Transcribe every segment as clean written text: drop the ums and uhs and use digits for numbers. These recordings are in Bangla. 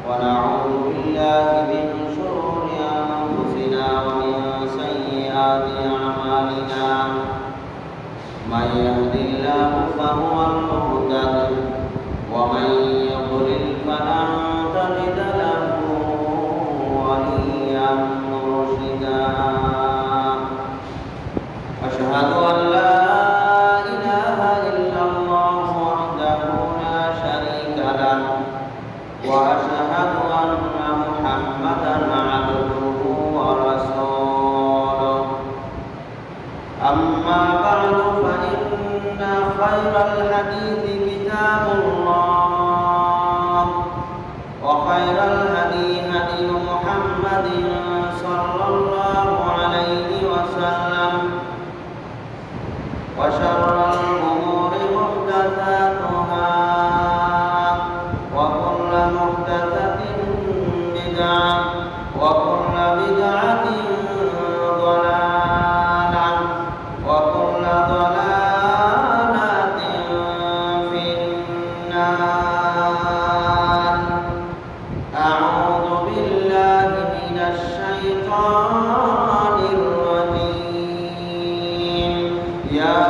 ونعوذ بالله من شرور أنفسنا ومن سيئات أعمالنا من يهد الله فهو المهتد ومن يضلل فلن تجد له وليا مرشدا أشهد أن لا إله إلا الله وحده لا شريك له وأشهد أن محمدا عبده ورسوله أما بعد فإن خير الحديث كتاب الله وخير الهدي هدي محمد صلى الله عليه وسلم وشر الأمور محدثاتها وكل محدثة بدعة وكل بدعة ضلالة وكل ضلالة في النار أعوذ بالله من الشيطان الرجيم يا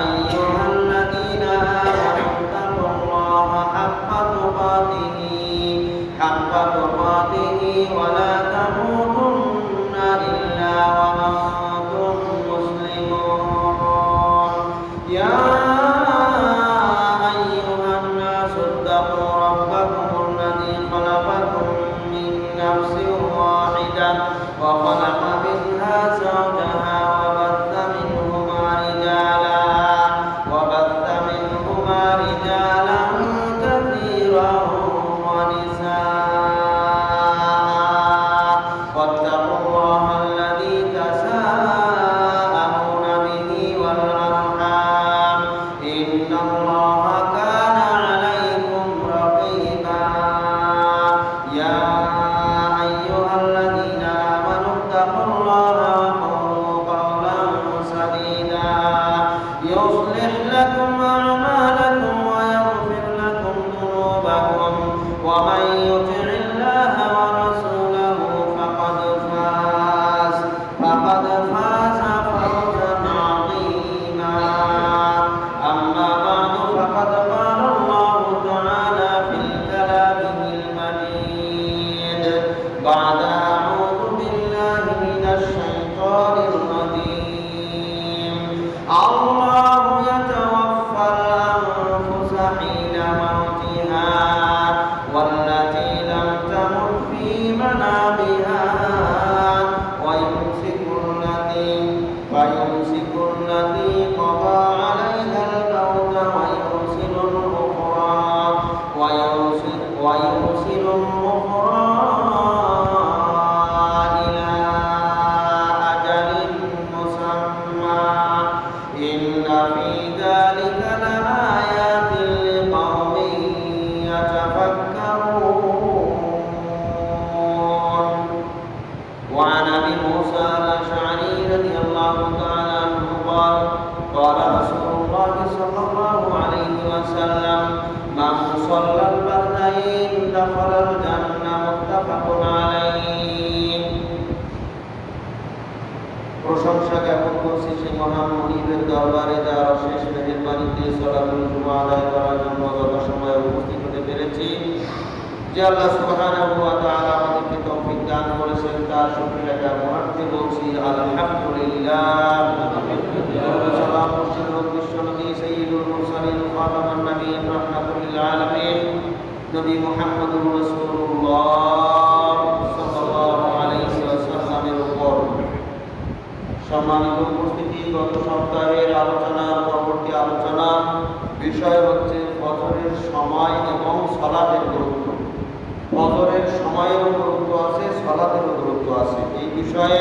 أيها الذين آمنوا اتقوا الله حق تقاته ولا تموتن إلا وأنتم مسلمون يا أيها الناس اتقوا ربكم الذي خلقكم من نفس واحدة وخلق منها زوجها وبث منهما رجالا كثيرا ونساء واتقوا الله الذي تساءلون به والأرحام إن الله كان عليكم رقيبا يا أيها الذين آمنوا اتقوا الله وقولوا قولا سديدا يصلح لكم أعمالكم ويغفر لكم ذنوبكم ومن يطع الله ورسوله فقد فاز فوزا عظيما أما بعد فقد قال الله تعالى في كلامه المجيد بعد أعوذ بالله من الشيطان الرجيم الله يتوفى الأنفس حين موتها والتي لم تمت في منامها ويمسك التي قضى عليها الموت ويرسل الأخرى إلى أجل مسمى إن في ذلك لآيات لقوم يتفكرون وعن أبي موسى الأشعري رضي الله تعالى عنه قال قال رسول الله صلى الله عليه وسلم من صلى البردين دخل الجنة متفق عليه প্রশংসা জ্ঞাপন করছি সেই মহান মুনিবের দরবারে যার অশেষ মেহেরবানিতে সালাতুল জুমা আদায় করার জন্য যথাসময়ে উপস্থিত হতে পেরেছি যে আল্লাহ সুবহানাহু ওয়া তাআলা আমাদেরকে তৌফিক দান করেছেন তার শুকরিয়া জ্ঞাপনার্থে বলছি আলহামদুলিল্লাহ সালাম মুর্শিদ বিশ্ব নবী সাইয়্যিদুল মুরসালিন খাতামান নবিয়্যিন রাহমাতুল লিল আলামিন নবী মুহাম্মদুর রাসূলুল্লাহ সাল্লাল্লাহু আলাইহি ওয়াসাল্লামের উপর সম্মানিত উপস্থিতি গত সপ্তাহের আলোচনার পরবর্তী আলোচনা বিষয় হচ্ছে ফজরের সময় এবং সালাতের গুরুত্ব। ফজরের সময়েরও গুরুত্ব আছে, সালাতেরও গুরুত্ব আছে। এই বিষয়ে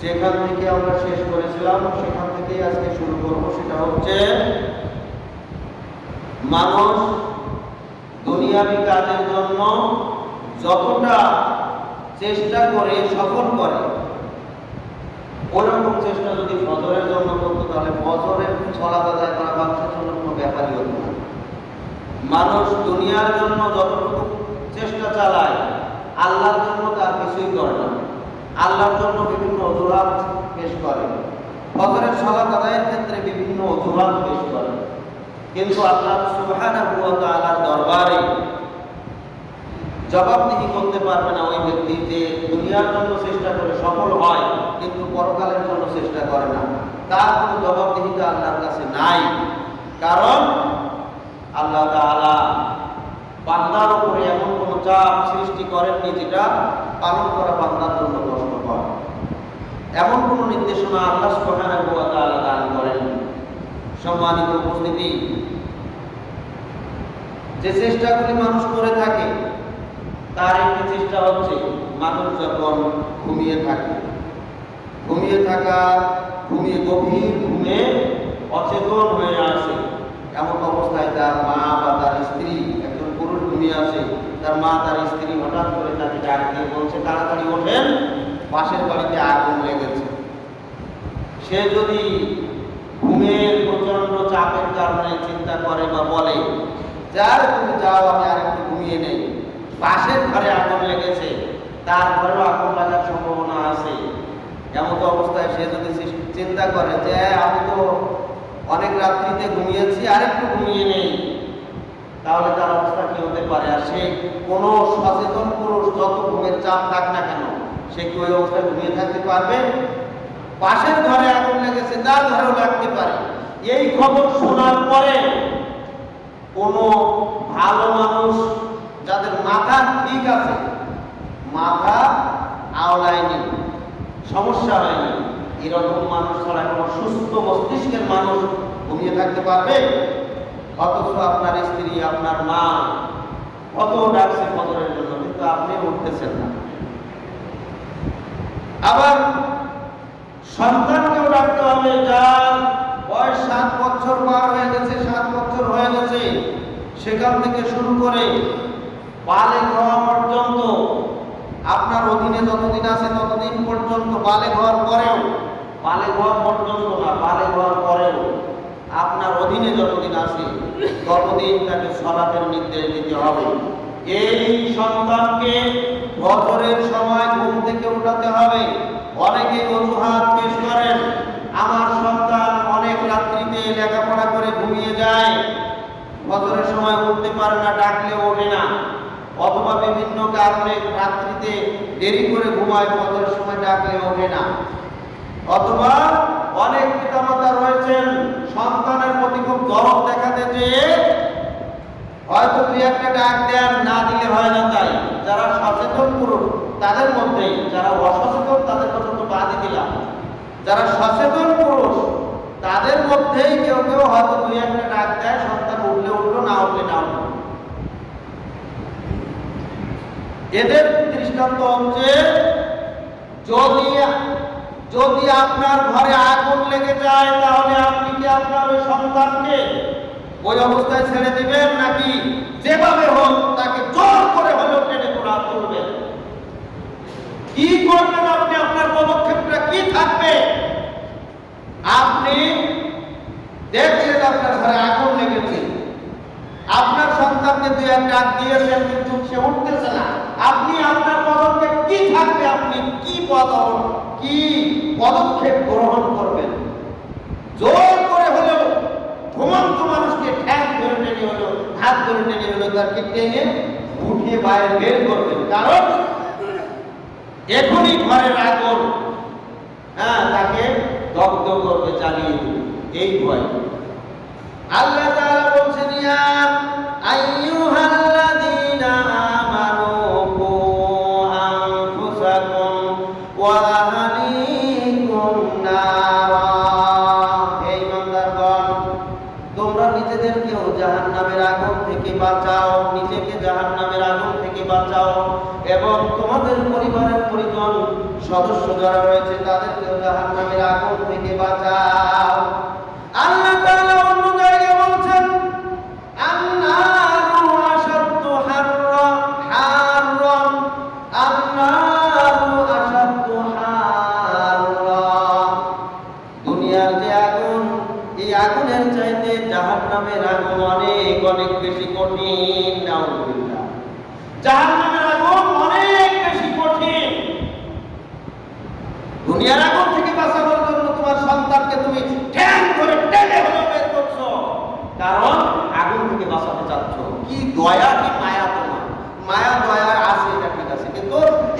যেখান থেকে আমরা শেষ করেছিলাম সেখান থেকেই আজকে শুরু করব। সেটা হচ্ছে মানুষ দুনিয়াবি কাজের জন্য যতটা চেষ্টা করে সফল করে ওরকম চেষ্টা যদি ফজরের জন্য করতো তাহলে ফজরের সালাত আদায় করা মানুষের জন্য কোনো ব্যাপারই হতো না। মানুষ দুনিয়ার জন্য যতটুকু চেষ্টা চালায়, আল্লাহর জন্য তার কিছুই করে না, আল্লাহর জন্য বিভিন্ন অজুহাত পেশ করে, ফজরের সালাত আদায়ের ক্ষেত্রে বিভিন্ন অজুহাত পেশ করে, কিন্তু আল্লাহ সুবহানাহু ওয়া তাআলার দরবারে জবাবদিহি করতে পারবে না ওই ব্যক্তি যে দুনিয়ার জন্য চেষ্টা করে সফল হয় কিন্তু পরকালের জন্য চেষ্টা করে না। তার কোনো জবাবদিহিতা আল্লাহর কাছে নাই, কারণ আল্লাহ তাআলা বান্দার উপরে এমন কোনো চাপ সৃষ্টি করেননি যেটা পালন করা বান্দার জন্য কষ্টকর। এমন কোনো নির্দেশনা আল্লাহ সুবহানাহু ওয়া তাআলা দান করেননি। সম্মানিত উপস্থিতি, যে চেষ্টাগুলি মানুষ করে থাকে তার একটি চেষ্টা হচ্ছে মানুষ যখন ঘুমিয়ে থাকে, ঘুমিয়ে গভীর ঘুমে অচেতন হয়ে আসে, এমন অবস্থায় তার মা বা তার স্ত্রী, একজন পুরুষ ঘুমিয়ে আসে, তার মা তার স্ত্রী হঠাৎ করে তাকে ডাক দিয়ে বলছে, তাড়াতাড়ি ওঠেন, পাশের বাড়িতে আগুন লেগেছে। সে যদি ঘুমের প্রচন্ড চাপের কারণে চিন্তা করে বা বলে যার তুমি যাও, আমি আর একটু ঘুমিয়ে নেই, পাশের ঘরে আগুন লেগেছে, তার ঘরেও আগুন লাগার সম্ভাবনা আছে। এমন অবস্থায় সে যদি চিন্তা করে যে আমি তো অনেক রাত্রিতে ঘুমিয়েছি, আর একটু ঘুমিয়ে নেই, তাহলে তার অবস্থা কি হতে পারে? আর সে কোনো সচেতন পুরুষ যত ঘুমের চাপ থাক না কেন, সে কি ওই অবস্থায় ঘুমিয়ে থাকতে পারবে? পাশের ঘরে আগুন লেগেছে, তার ঘরেও লাগতে পারে। এই খবর শোনার পরে কোনো ভালো মানুষ যাদের মাথা ঠিক আছে, মাথা আওলায়নি, সমস্যা হয়নি, এরকম মানুষ ছাড়া কোনো সুস্থ মস্তিষ্কের মানুষ ঘুমিয়ে থাকতে পারবে? অথচ আপনার স্ত্রী, আপনার মা কত ডাকছে ফজরের জন্য, কিন্তু আপনি উঠতেছেন না। আবার সন্তানকেও ডাকতে হবে, যার বয়স 7 বছর পার হয়ে গেছে, 7 বছর হয়ে গেছে, সেখান থেকে শুরু করে বালেগ হওয়া পর্যন্ত, আপনার অধীনে যতদিন আছে ততদিন পর্যন্ত, বালেগ হওয়ার পরেও, বালেগ হওয়া পর্যন্ত না, বালেগ হওয়ার পরেও আপনার অধীনে যতদিন আছে ততদিন তাকে সালাতের নির্দেশ দিতে হবে। এই সন্তানকে ফজরের সময় ঘুম থেকে উঠাতে হবে। অনেকে অজুহাত পেশ করেন, আমার সন্তান অনেক রাত্রিতে লেখাপড়া করে ঘুমিয়ে যায়, ফজরের সময় উঠতে পারে না, ডাকলে ওঠে না, অথবা বিভিন্ন কারণে রাত্রিতে দেরি করে ঘুমায়, ফজরের সময় ডাকলে ওঠে না। অথবা অনেক পিতামাতা রয়েছেন সন্তানের প্রতি খুব দরদ দেখাতে যেয়ে হয়তো দুই একটা ডাক দেন, না দিলে হয় না। তাই যারা সচেতন পুরুষ তাদের মধ্যেই, যারা অসচেতন তাদের কথা তো বাদই দিলাম, যারা সচেতন পুরুষ তাদের মধ্যেই কেউ কেউ হয়তো দুই একটা ডাক দেয়, সন্তান উঠলে উঠলো, না উঠলে না উঠলো। এদের দৃষ্টান্ত হচ্ছে, যদি আপনার ঘরে আগুন লেগে যায় তাহলে আপনি কি আপনার ওই সন্তানকে ওই অবস্থায় ছেড়ে দিবেন, নাকি যেভাবে হোক তাকে জোর করে হলেও টেনে তুলবেন? কি করবেন আপনি? আপনার পদক্ষেপটা কি থাকবে? আপনি দেখলেন আপনার ঘরে আগুন লেগেছে, আপনার সন্তানকে দুই এক ডাক দিয়েছেন, কিন্তু সে উঠতেছে না, আপনি আপনার পদক্ষেপ কি থাকবে? আপনি কি পদক্ষেপ গ্রহণ করবেন? জোর করে হলেও ঘুমন্ত মানুষকে ঠ্যাং ধরে টেনে হলেও, হাত ধরে টেনে হলেও তাকে টেনে উঠিয়ে বাইরে বের করবেন, কারণ এখনই ঘরের আগুন তাকে দগ্ধ করবে, জ্বালিয়ে দেবে, এই ভয়। আল্লাহ তাআলা বলছেন, ইয়া আইয়ুহাল্লাযীনা আমানু কু আনফুসাকুম ওয়া আহলিকুম নারা, হে ঈমানদারগণ, তোমরা নিজেদেরকেও জাহান্নামের আগুন থেকে বাঁচাও, নিজেকে জাহান্নামের আগুন থেকে বাঁচাও, এবং তোমাদের পরিবারের পরিজন সদস্য যারা রয়েছে তাদেরকেও জাহান্নামের আগুন থেকে বাঁচাও। আল্লাহ তাআলা অন্য জায়গায় বলছেন, আন্নারু আশাদ্দু হাররান, আন্নারু আশাদ্দু হাররান, দুনিয়ার যে আগুন, এই আগুনের চাইতে জাহান্নামের আগুন অনেক অনেক বেশি কঠিন। নাউযুবিল্লাহ। জাহান্নামের আগুন অনেক বেশি কঠিন। দুনিয়ার আগুন থেকে বাঁচানোর জন্য তোমার সন্তানকে তুমি ঠ্যাং ধরে টেনে হলেও বের করছো, কারণ আগুন থেকে বাঁচাতে চাচ্ছ। কি দয়া, কি মায়া! তোমার মায়া দয়া আছে, এটা ঠিক আছে, কিন্তু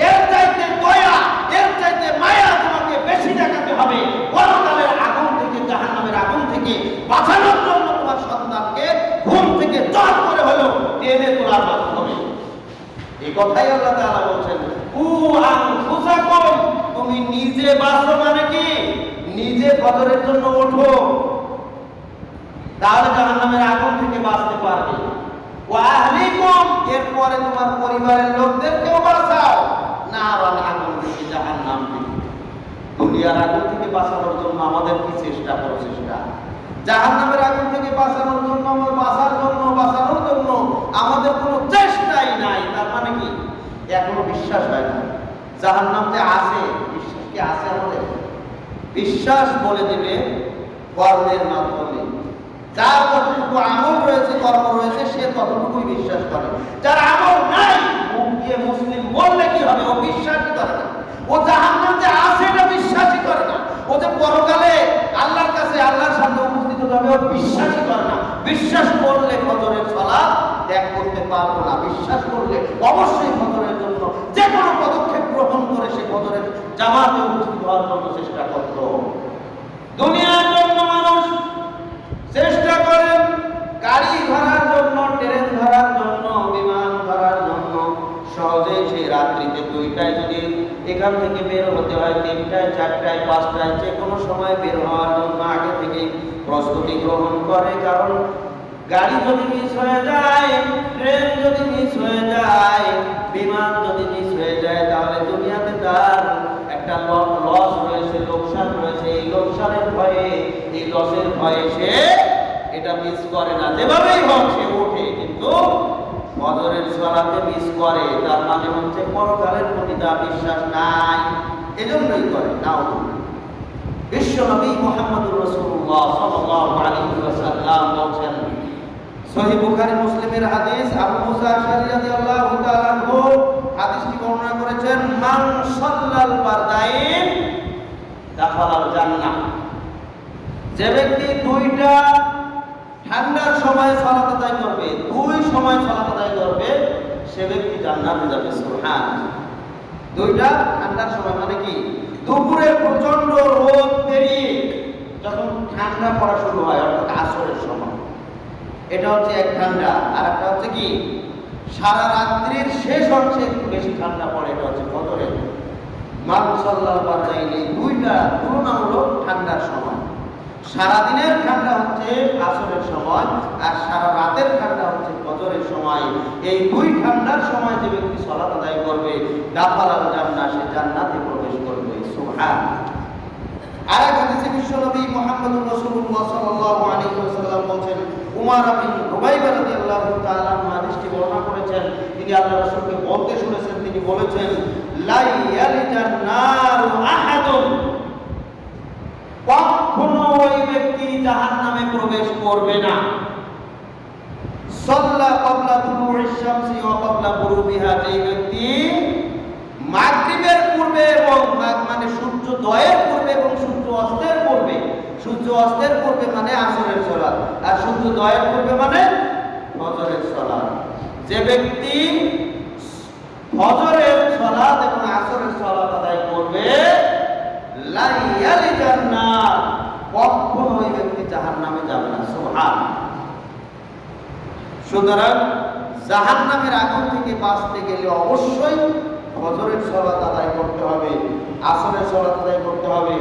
এর চাইতে দয়া, এর চাইতে মায়া তোমাকে বেশি দেখাতে হবে। পরকালের আগুন থেকে, জাহান্নামের আগুন থেকে বাঁচানোর জন্য তোমার সন্তানকে ঘুম থেকে জোর করে হলেও টেনে তোলার মাধ্যমে। এই কথাই আল্লাহ তাআলা বলছেন, তুমি নিজে বাঁচো, মানে কি নিজে ফজরের জন্য ওঠো, তাহলে জাহান্নামের আগুন থেকে বাঁচতে পারবে। ওয়া আহলিকুম, এরপরে তোমার পরিবারের লোকদেরকেও বাঁচাও নারান, আগুন থেকে, জাহান্নাম থেকে। দুনিয়ার আগুন থেকে বাঁচানোর জন্য আমাদের কি চেষ্টা, প্রচেষ্টা? জাহান্নামের আগুন থেকে বাঁচানোর জন্য, বাঁচানোর জন্য আমাদের কোনো চেষ্টাই নাই। তার মানে কি এখনো বিশ্বাস হয় না জাহান্নাম যে আছে। বিশ্বাস কি আছে আমাদের? বিশ্বাস বলে দেবে কর্মের মাধ্যমে। যার যতটুকু আমল রয়েছে, কর্ম রয়েছে, সে ততটুকুই বিশ্বাস করে। যার আমল নাই, মুখ দিয়ে মুসলিম বললে কি হবে? ও বিশ্বাসই করে না। ও জাহান্নাম যে আছে এটা বিশ্বাসই করে না। ও যে পরকালে আল্লাহর কাছে, আল্লাহর সামনে উপস্থিত হবে, ও বিশ্বাসই করে না। বিশ্বাস করলে ফজরের সালাত ত্যাগ করতে পারবো না। বিশ্বাস করলে অবশ্যই ফজরের জন্য যে কোনো পদক্ষেপ গ্রহণ করে সে ফজরের জামাতে উপস্থিত হওয়ার জন্য চেষ্টা করত। দুনিয়ার জন্য মানুষ চেষ্টা করেন, গাড়ি ধরার জন্য, ট্রেন ধরার জন্য, বিমান ধরার জন্য। সহজেই সেই রাত্রিতে 2টায় যদি এখান থেকে বের হতে হয়, 3টায়, 4টায়, 5টায়, যে কোনো সময় বের হওয়ার জন্য আগে থেকে প্রস্তুতি গ্রহণ করে। কারণ গাড়ি যদি মিস হয়ে যায়, ট্রেন যদি মিস হয়ে যায়, বিমান যদি মিস হয়ে যায়, তাহলে দুনিয়াতে তার একটা লস রয়েছে, লোকসান রয়েছে। এই লোকসানের ভয়ে, এই লসের ভয়ে সে এটা মিস করে না। যেভাবেই হোক সে ওঠে, কিন্তু ফজরের সালাতে মিস করে। তার মানে হচ্ছে পরকালের প্রতি তার বিশ্বাস নাই, এজন্যই করে। নাও বিশ্বনবী মুহাম্মদুর রাসূলুল্লাহ সাল্লাল্লাহু আলাইহি ওয়াসাল্লাম বলেন, সহিহ বুখারী মুসলিমের হাদিস, আবু মুসা আশআরী রাদিয়াল্লাহু তাআলা আনহু হাদিসটি বর্ণনা করেছেন, মান সাল্লাল বারদাইন দাখালাল জান্নাহ। যে ব্যক্তি 2টা ঠান্ডার সময় সালাত আদায় করবে, 2 সময় সালাত আদায় করবে, সে ব্যক্তি জান্নাতে যাবে। সুবহানাল্লাহ। 2টা ঠান্ডার সময় মানে কি? দুপুরের প্রচন্ড রোদ পেরিয়ে যখন ঠান্ডা পড়া শুরু হয়, অর্থাৎ আসরের সময়, এটা হচ্ছে এক ঠান্ডা। আর একটা হচ্ছে কি, সারা রাত্রির শেষ অংশে একটু বেশি ঠান্ডা পড়ে, এটা হচ্ছে ফজরের। মান সাল্লাল বারদাইন, এই 2টা তুলনামূলক ঠান্ডার সময়। সারাদিনের ঠান্ডা হচ্ছে আসরের সময়, আর সারা রাতের ঠান্ডা হচ্ছে ফজরের সময়। এই 2 ঠান্ডার সময় যে ব্যক্তি সালাত আদায় করবে, দাখালাল জান্নাহ, সে জান্নাতে প্রবেশ করবে। সুবহানাল্লাহ। আর এক হাদিসে বিশ্বনবী মুহাম্মদুর রাসূলুল্লাহ সাল্লাল্লাহু আলাইহি ওয়াসাল্লাম বলেন, উমর বিন রুবাইবা রাদিয়াল্লাহু তাআলা হাদিসটি বর্ণনা করেছেন। তিনি আল্লাহর রাসূলকে বলতে শুনেছেন, তিনি বলেছেন, লা ইয়ালিজান নারু আহাদুন, কখনো ওই ব্যক্তি জাহান্নামে প্রবেশ করবে না। সাল্লা ক্বাবলা তুলুইশ শামসি ওয়া ক্বাবলা গুরুবিহা, যে ব্যক্তি মাগরিবের পূর্বে এবং মানে সূর্যোদয়ের পূর্বে এবং সূর্য অস্তের পূর্বে, সূর্য অস্তের পূর্বে মানে আসরের সালাত, আর সূর্যোদয়ের পূর্বে মানে ফজরের সালাত। যে ব্যক্তি ফজরের সালাত এবং আসরের সালাত আদায় করবে, লা ইয়ালিজান নার, কখনো ওই ব্যক্তি জাহান্নামে যাবে না। সুবহানাল্লাহ। সুতরাং জাহান্নামের আগুন থেকে বাঁচতে গেলে অবশ্যই ফজরের সালাত আদায় করতে হবে, আসরের সালাত আদায় করতে হবে।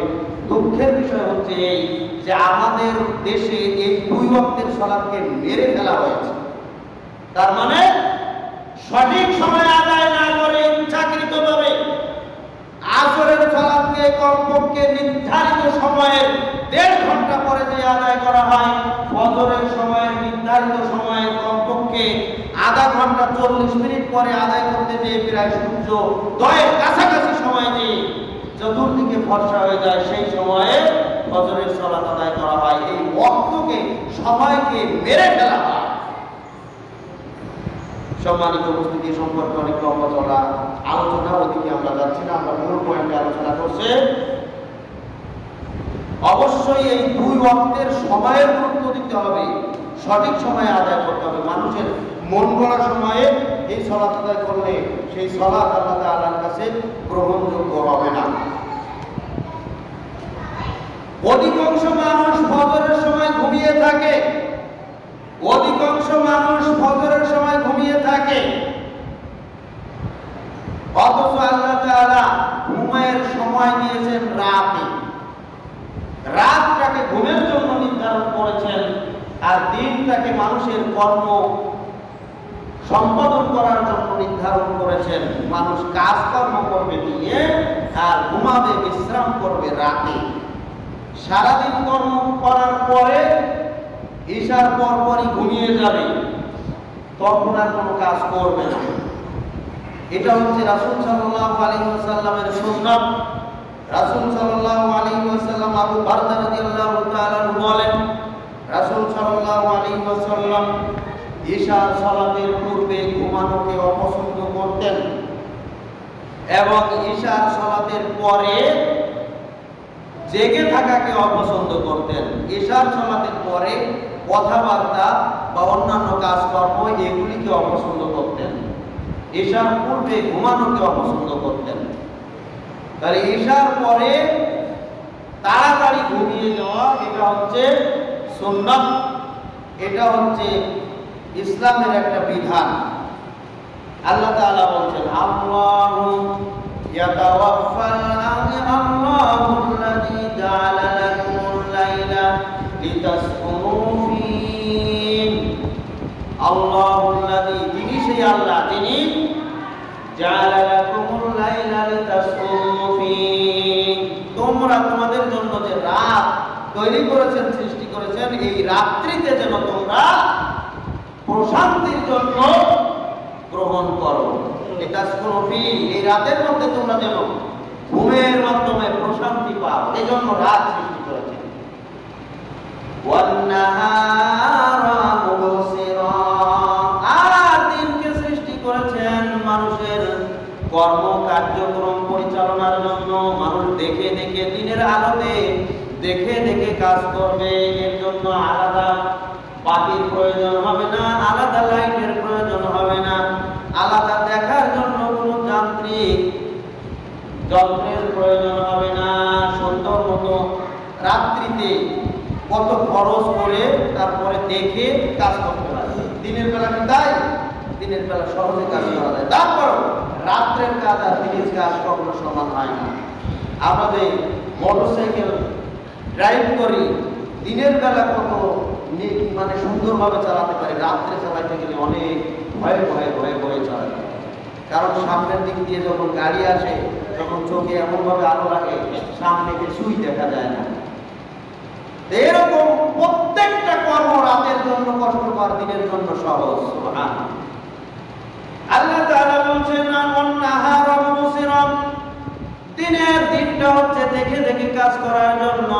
দুঃখের বিষয় হচ্ছে এই যে আমাদের দেশে এই 2 ওয়াক্তের সালাতকে মেরে ফেলা হয়েছে। তার মানে সঠিক সময় আদায় না করে ইচ্ছাকৃতভাবে আসরের সালাতকে কমপক্ষে নির্ধারিত সময়ের 1.5 ঘন্টা পরে যে আদায় করা হয়, ফজরের সময়ের নির্ধারিত সময়ের কমপক্ষে আধা ঘন্টা 40 মিনিট পরে আদায় করতে যেয়ে প্রায় সূর্যোদয়ের কাছাকাছি সময় যে চতুর্দিকে ফর্সা হয়ে যায়, সেই সময়ে ফজরের সালাত আদায় করা হয়। এই ওয়াক্তকে, সময়কে মেরে ফেলা হয়। সম্মানিত উপস্থিতি সম্পর্কে অনেক লম্বা চলা আলোচনা, ওদিকে আমরা যাচ্ছি না, আমরা মূল পয়েন্টে আলোচনা করছে। অবশ্যই এই 2 ওয়াক্তের সময়ের গুরুত্ব দিতে হবে, সঠিক সময়ে আদায় করতে হবে। মানুষের মন গড়া সময়ে এই সালাত আদায় করলে সেই সালাত আল্লাহ তাআলার কাছে গ্রহণযোগ্য হবে না। অধিকাংশ মানুষ ফজরের সময় ঘুমিয়ে থাকে, অধিকাংশ মানুষ ফজরের সময় ঘুমিয়ে থাকে, অথচ আল্লাহ তাআলা ঘুমের সময় দিয়েছেন রাতে। রাতটাকে ঘুমের জন্য নির্ধারণ করেছেন, আর দিনটাকে মানুষের কর্ম সম্পাদন করার জন্য নির্ধারণ করেছেন। মানুষ কাজকর্ম করবে দিনে আর ঘুমাবে, বিশ্রাম করবে রাতে। সারাদিন কর্ম করার পরে ঈশার পরপরই ঘুমিয়ে যাবে, তখন আর কোনো কাজ করবে না। এটা হচ্ছে রাসূল সাল্লাল্লাহু আলাইহি ওয়াসাল্লামের সুন্নাত। রাসূল সাল্লাল্লাহু আলাইহি ওয়াসাল্লাম আবু বারদা রাদিয়াল্লাহু তাআলা বলেন, রাসূল সাল্লাল্লাহু আলাইহি ওয়াসাল্লাম ঈশার সালাতের পূর্বে ঘুমানোকে অপছন্দ করতেন এবং ঈশার সালাতের পরে জেগে থাকাকে অপছন্দ করতেন। ঈশার সালাতের পরে কথাবার্তা বা অন্যান্য কাজকর্ম এগুলিকে অপছন্দ করতেন, ঈশার পূর্বে ঘুমানোকে অপছন্দ করতেন। তাহলে ঈশার পরে তাড়াতাড়ি ঘুমিয়ে যাওয়া এটা হচ্ছে সুন্নাত, এটা হচ্ছে ইসলামের একটা বিধান। আল্লাহ তাআলা বলছেন, আল্লাহু ইয়াতাওয়াফাল আল্লাহুল্লাযী জাআলা লাকুমুল লাইলা লিতাসকুনু ফীহি। আল্লাহুল্লাযী, তিনি সেই আল্লাহ যিনি জাআলা লাকুমুল লাইলা লিতাসকুনু ফীহি, তোমরা তোমাদের জন্য যে রাত তৈরি করেছেন, সৃষ্টি করেছেন, এই রাত্রিতে যেন তোমরা প্রশান্তির জন্য গ্রহণ করো। লিতাসকুনু ফীহি, এই রাতের মধ্যে তোমরা যেন ঘুমের মাধ্যমে প্রশান্তি পাও, এই জন্য রাত সৃষ্টি করেছেন। ওয়ান নাহারা মুবসিরা, আর দিনকে সৃষ্টি করেছেন মানুষের কর্ম কার্যক্রম পরিচালনার জন্য। মানুষ দেখে দেখে দিনের আলোতে দেখে দেখে কাজ করবে, এর জন্য আলাদা বাতির প্রয়োজন হবে না, আলাদা লাইটের প্রয়োজন হবে না, আলাদা দেখার জন্য কোনো যান্ত্রিক যন্ত্রের প্রয়োজন হবে না। সুন্দর মতো রাত্রিতে কত খরচ করে তারপরে দেখে কাজ করতে পারে। দিনের বেলা কি তাই? দিনের বেলা সহজে কাজ করা যায়, তারপর রাত্রের কাজ আর দিনের কাজ কখনো সমান হয় না। আমাদের মোটরসাইকেল ড্রাইভ করি, দিনের বেলা কত মানে সুন্দরভাবে চালাতে পারি, রাত্রে চালাতে গেলে অনেক ভয়ে ভয়ে ভয়ে ভয়ে চালাতে পারি। কারণ সামনের দিক দিয়ে যখন গাড়ি আসে, তখন চোখে এমনভাবে আলো লাগে, সামনে কিছুই দেখা যায় না। এরকম প্রত্যেকটা কর্ম রাতের জন্য কষ্টকর, দিনের জন্য সহজ। আল্লাহ তাআলা বলছেন, নাহারা মুবসিরা, দিনের দিনটা হচ্ছে দেখে দেখে কাজ করার জন্য,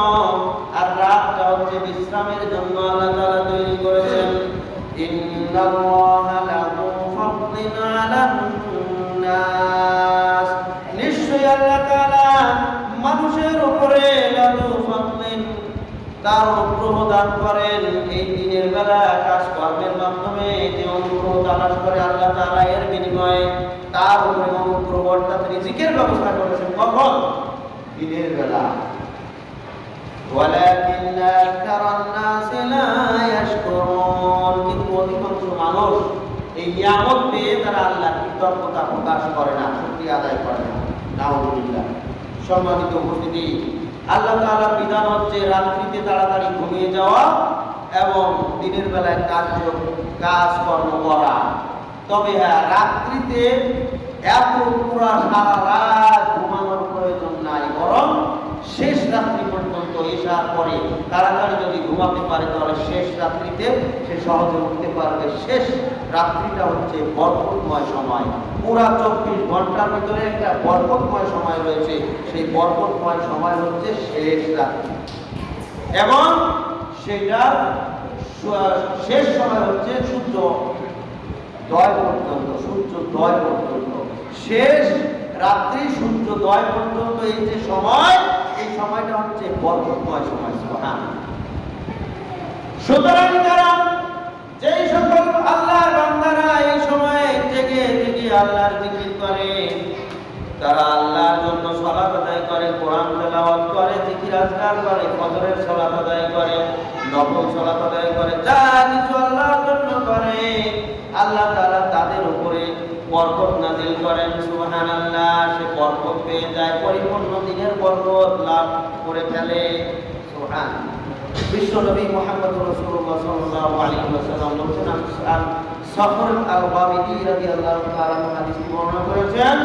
আর রাতটা হচ্ছে বিশ্রামের জন্য আল্লাহ তাআলা তৈরি করেছেন। ইন্নাল্লাহা লাযু ফাদলিন আলান নাস, নিশ্চয়ই আল্লাহ তাআলা মানুষের উপরে লাযু ফাদলিন, তার অনুগ্রহ দান করেন। এই দিনের বেলা কাজকর্মের মাধ্যমে যে অনুগ্রহ তালাশ করে আল্লাহ তাআলা, এর বিনিময়ে তার উপরে অনুগ্রহ অর্থাৎ রিজিকের ব্যবস্থা করেছেন। কখন? দিনের বেলা। ওয়ালাকিন্না আকতারান নাস লা ইয়াশকুরুন, কিন্তু অধিকাংশ মানুষ এই নিয়ামত পেয়ে তারা আল্লাহর কৃতজ্ঞতা প্রকাশ করে না, শুকরিয়া আদায় করে না। নাউযুবিল্লাহ। সম্মানিত উপস্থিতি, আল্লাহ তাআলার বিধান হচ্ছে রাত্রিতে তাড়াতাড়ি ঘুমিয়ে যাওয়া এবং দিনের বেলায় কাজকর্ম করা। তবে হ্যাঁ, রাত্রিতে এত পুরা সারা রাত ঘুমানোর প্রয়োজন নাই, বরং শেষ রাত্রি পর্যন্ত ঈশার পরে তাড়াতাড়ি যদি ঘুমাতে পারে তাহলে শেষ রাত্রিতে সে সহজে উঠতে পারবে। শেষ রাত্রিটা হচ্ছে বরকতময় সময়। পুরা 24 ঘন্টার ভিতরে একটা বরকতময় সময় রয়েছে, সেই বরকতময় সময় হচ্ছে শেষ রাত্রি, এবং সেটা শেষ সময় হচ্ছে সূর্য পর্যন্ত, সূর্যোদয় পর্যন্ত, শেষ রাত্রি সূর্যোদয় পর্যন্ত এই যে সময়, এই সময়টা হচ্ছে বরকতময় সময়। সুবহানাল্লাহ। সুতরাং যারা যেই সকল আল্লাহর বান্দারা এই সময়ে জেগে জেগে আল্লাহর জিকির করে, তারা আল্লাহর জন্য সালাত আদায় করে, কোরআন তেলাওয়াত করে, জিকির আজকার করে, ফজরের সালাত আদায় করে, নফল সালাত আদায় করে, যা কিছু আল্লাহর জন্য করে, আল্লাহ তাআলা তাদের উপরে বরকত নাযিল করেন। সুবহানাল্লাহ। সে বরকত পেয়ে যায়, পরিপূর্ণ দিনের বরকত লাভ করে ফেলে। সুবহানাল্লাহ। বিশ্বনবী মুহাম্মদ রাসূলুল্লাহ সাল্লাল্লাহু আলাইহি ওয়াসাল্লাম বলেছেন, সফর আল-গামিদি রাদিয়াল্লাহু তাআলা হাদিস বর্ণনা করেছেন,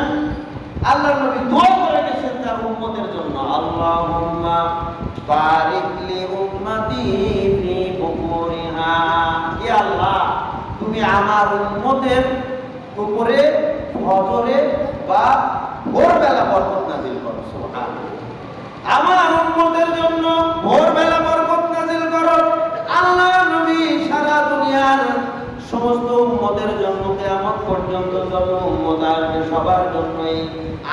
আল্লাহর নবী দোয়া করে গেছেন তার উম্মতের জন্য, আল্লাহুম্মা বারিক লি উম্মতি ফি বুকুরিহা। হে আল্লাহ, তুমি আমার উম্মতের উপরে ফজরে বা ভোরবেলা বরকত নাযিল করো। সুবহানাল্লাহ। আমার উম্মতের জন্য ভোরবেলা বরকত নাযিল করো। আল্লাহ নবী সারা দুনিয়ার সমস্ত উম্মতের জন্য কিয়ামত পর্যন্ত যত উম্মত আসবে সবার জন্যই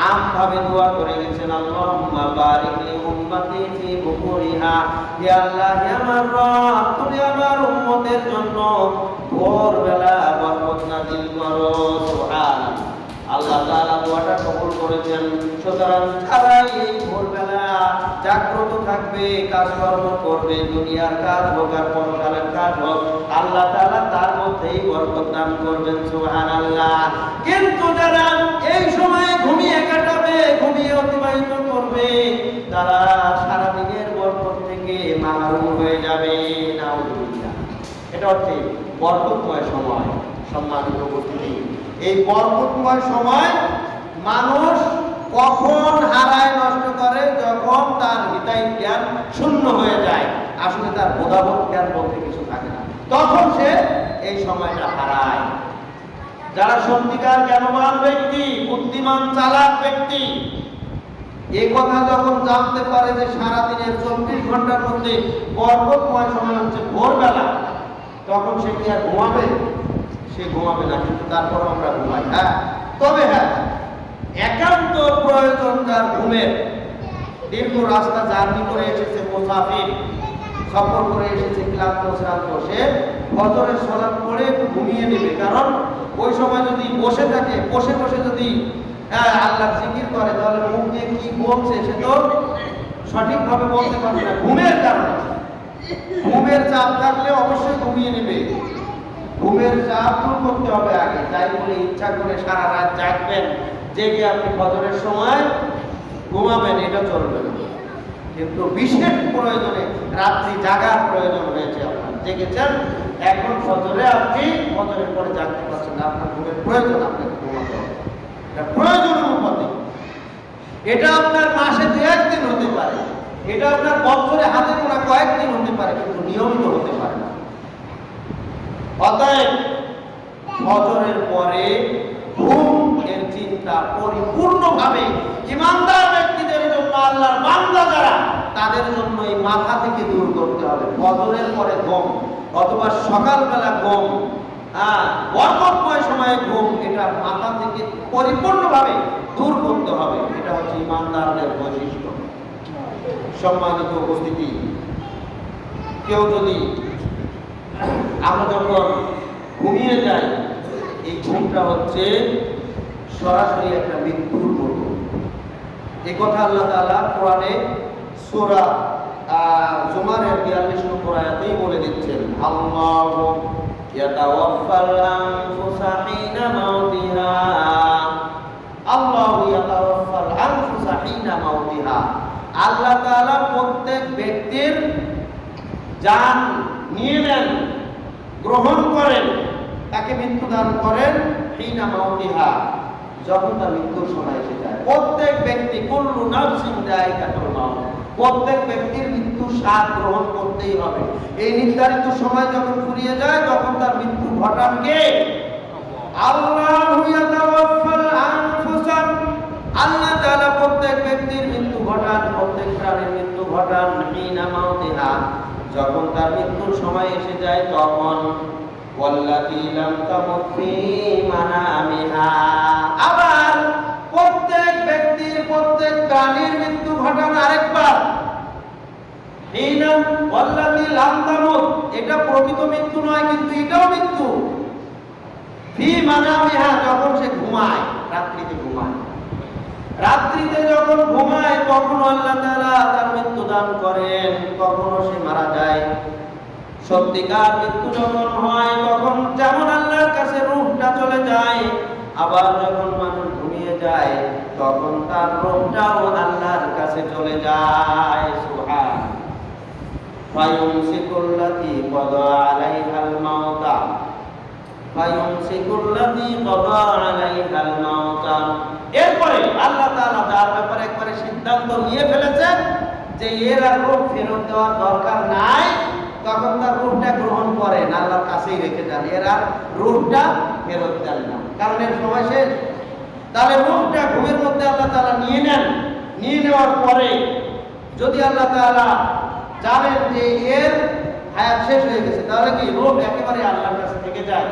আমভাবে দোয়া করে গেছেন, আল্লাহুম্মা বারিক লি উম্মতি ফি বুকুরিহা। হে আল্লাহ, হে আমার রব, তুমি আমার উম্মতের জন্য ভোরবেলা বরকত নাযিল করো। সুবহানাল্লাহ। আল্লাহ তাআলা দোয়াটা কবুল করেছেন। সুতরাং সবাই এই ভোরবেলা জাগ্রত থাকবে, কাজকর্ম করবে, দুনিয়ার কাজ হোক আর পরকালের কাজ হোক, আল্লাহ তাআলা তার মধ্যেই বরকত দান করবেন। সুবহানাল্লাহ। কিন্তু যারা এই সময় ঘুমিয়ে কাটাবে, ঘুমিয়ে অতিবাহিত করবে, তারা সারা দিনের বরকত থেকে মাহরুম হয়ে যাবে। নাউযুবিল্লাহ। এটা হচ্ছে বরকতময় সময়। সম্মানিত উপস্থিতি, এই বরকতময় সময় মানুষ কখন হারায়, নষ্ট করে, যখন তার হৃদয় জ্ঞান শূন্য হয়ে যায়, আসলে তার বোধাবোধ জ্ঞান বলতে কিছু থাকে না, তখন সে এই সময়টা হারায়। যারা সত্যিকার জ্ঞানবান ব্যক্তি, বুদ্ধিমান চালাক ব্যক্তি, এই কথা যখন জানতে পারে যে সারাদিনের 24 ঘন্টার মধ্যে বরকতময় সময় হচ্ছে ভোরবেলা, তখন সে কি আর ঘুমাবে? সে ঘুমাবে না, কিন্তু তারপর আমরা ঘুমাই। হ্যাঁ, তবে হ্যাঁ, একান্ত প্রয়োজন যার ঘুমের, দীর্ঘ রাস্তা জার্নি করে এসেছে মুসাফির, সফর করে এসেছে, ক্লান্ত শ্রান্ত, সে ফজরের সালাত পড়ে একটু ঘুমিয়ে নেবে। কারণ ওই সময় যদি বসে থাকে, বসে বসে যদি আল্লাহর জিকির করে, তাহলে মুখ দিয়ে কি বলছে সে তো সঠিকভাবে বলতে পারবে না, ঘুমের কারণে। ঘুমের চাপ থাকলে অবশ্যই ঘুমিয়ে নেবে। ঘুমের চাপ দূর করতে হবে আগে। তাই বলে ইচ্ছা করে সারা রাত জাগবেন, জেগে আপনি ফজরের সময় ঘুমাবেন, এটা চলবে না। কিন্তু বিশেষ প্রয়োজনে রাত্রি জাগার প্রয়োজন হয়েছে, আপনার জেগেছেন, এখন ফজরে আপনি ফজরের পরে জাগতে পারছেন না, আপনার ঘুমের প্রয়োজন, আপনাকে ঘুমাতে হবে। এটা প্রয়োজন অনুপাতে। এটা আপনার মাসে 2-1 দিন হতে পারে, এটা আপনার বছরে হাতে গোনা কয়েকদিন হতে পারে, কিন্তু নিয়মিত হতে পারে না। অতএব ফজরের পরে ঘুম এর চিন্তা পরিপূর্ণভাবে ইমানদার ব্যক্তিদের জন্য, আল্লাহর বান্দা যারা, তাদের জন্য এই মাথা থেকে দূর করতে হবে। ফজরের পরে ঘুম অথবা সকালবেলা ঘুম, বরকতময় সময়ে ঘুম, এটা মাথা থেকে পরিপূর্ণভাবে দূর করতে হবে। এটা হচ্ছে ইমানদারদের বৈশিষ্ট্য। সম্মানিত উপস্থিতি, কেউ যদি, আমরা যখন ঘুমিয়ে যাই, এই ঘুমটা হচ্ছে সরাসরি একটা মৃত্যুর মতো। এই কথা আল্লাহ তাআলা কোরআনে সূরা জুমারের 42 নম্বর আয়াতেই বলে দিচ্ছেন, আল্লাহু ইয়াতাওয়াফাল আনফুসা হিনা মাউতিহা। আল্লাহু ইয়াতাওয়াফাল আনফুসা হিনা মাউতিহা। আল্লাহ তাআলা প্রত্যেক ব্যক্তির জান নিয়ে নেন, গ্রহণ করেন, তাকে মৃত্যু দান করেন, হিনা মাউতিহা, যখন তার মৃত্যুর সময় এসে যায়। প্রত্যেক ব্যক্তি, কুল্লু নাফসিন যায়িকাতুল মাউত, প্রত্যেক ব্যক্তির মৃত্যুর স্বাদ গ্রহণ করতেই হবে। এই নির্ধারিত সময় যখন ফুরিয়ে যায়, তখন তার মৃত্যু ঘটান কে? আল্লাহু ইয়াতাওয়াফাল আনফুসা। আল্লাহ তাআলা প্রত্যেক ব্যক্তির মৃত্যু ঘটান, প্রত্যেক প্রাণীর মৃত্যু ঘটান হিনা মাউতিহা, যখন তার মৃত্যুর সময় এসে যায়, তখন ওয়াল্লাতী লাম তামুত ফী মানামিহা। আবার প্রত্যেক ব্যক্তির, প্রত্যেক প্রাণীর মৃত্যু ঘটান আরেকবার। ওয়াল্লাতী লাম তামুত, এটা প্রকৃত মৃত্যু নয়, কিন্তু এটাও মৃত্যু। ফী মানামিহা, যখন সে ঘুমায়, রাত্রিতে ঘুমায়, রাত্রিতে যখন ঘুমায় তখন আল্লাহ তাআলা তার মৃত্যু দান করেন। কখনো সে মারা যায়, সত্যিকার মৃত্যু যখন হয় তখন যেমন আল্লাহর কাছে রূহটা চলে যায়, আবার যখন মানুষ ঘুমিয়ে যায় তখন তার রূহটাও আল্লাহর কাছে চলে যায়। সুবহান। ফায়ুমসিকুল্লাতী ক্বাদা আলাইহাল মাউতা, ফায়ুমসিকুল্লাতী ক্বাদা আলাইহাল মাউতা। এরপরে আল্লাহ তাআলা যার ব্যাপারে একবারে সিদ্ধান্ত নিয়ে ফেলেছেন যে এর আর রূহ ফেরত দেওয়ার দরকার নাই, তখন তার রূহটা গ্রহণ করেন, আল্লাহর কাছেই রেখে দেন, এর আর রূহটা ফেরত দেন না, কারণ এর সময় শেষ। তাহলে রূহটা ঘুমের মধ্যে আল্লাহ তাআলা নিয়ে নেন। নিয়ে নেওয়ার পরে যদি আল্লাহ তাআলা জানেন যে এর হায়াত শেষ হয়ে গেছে, তাহলে কি রূহ একেবারে আল্লাহর কাছে থেকে যায়।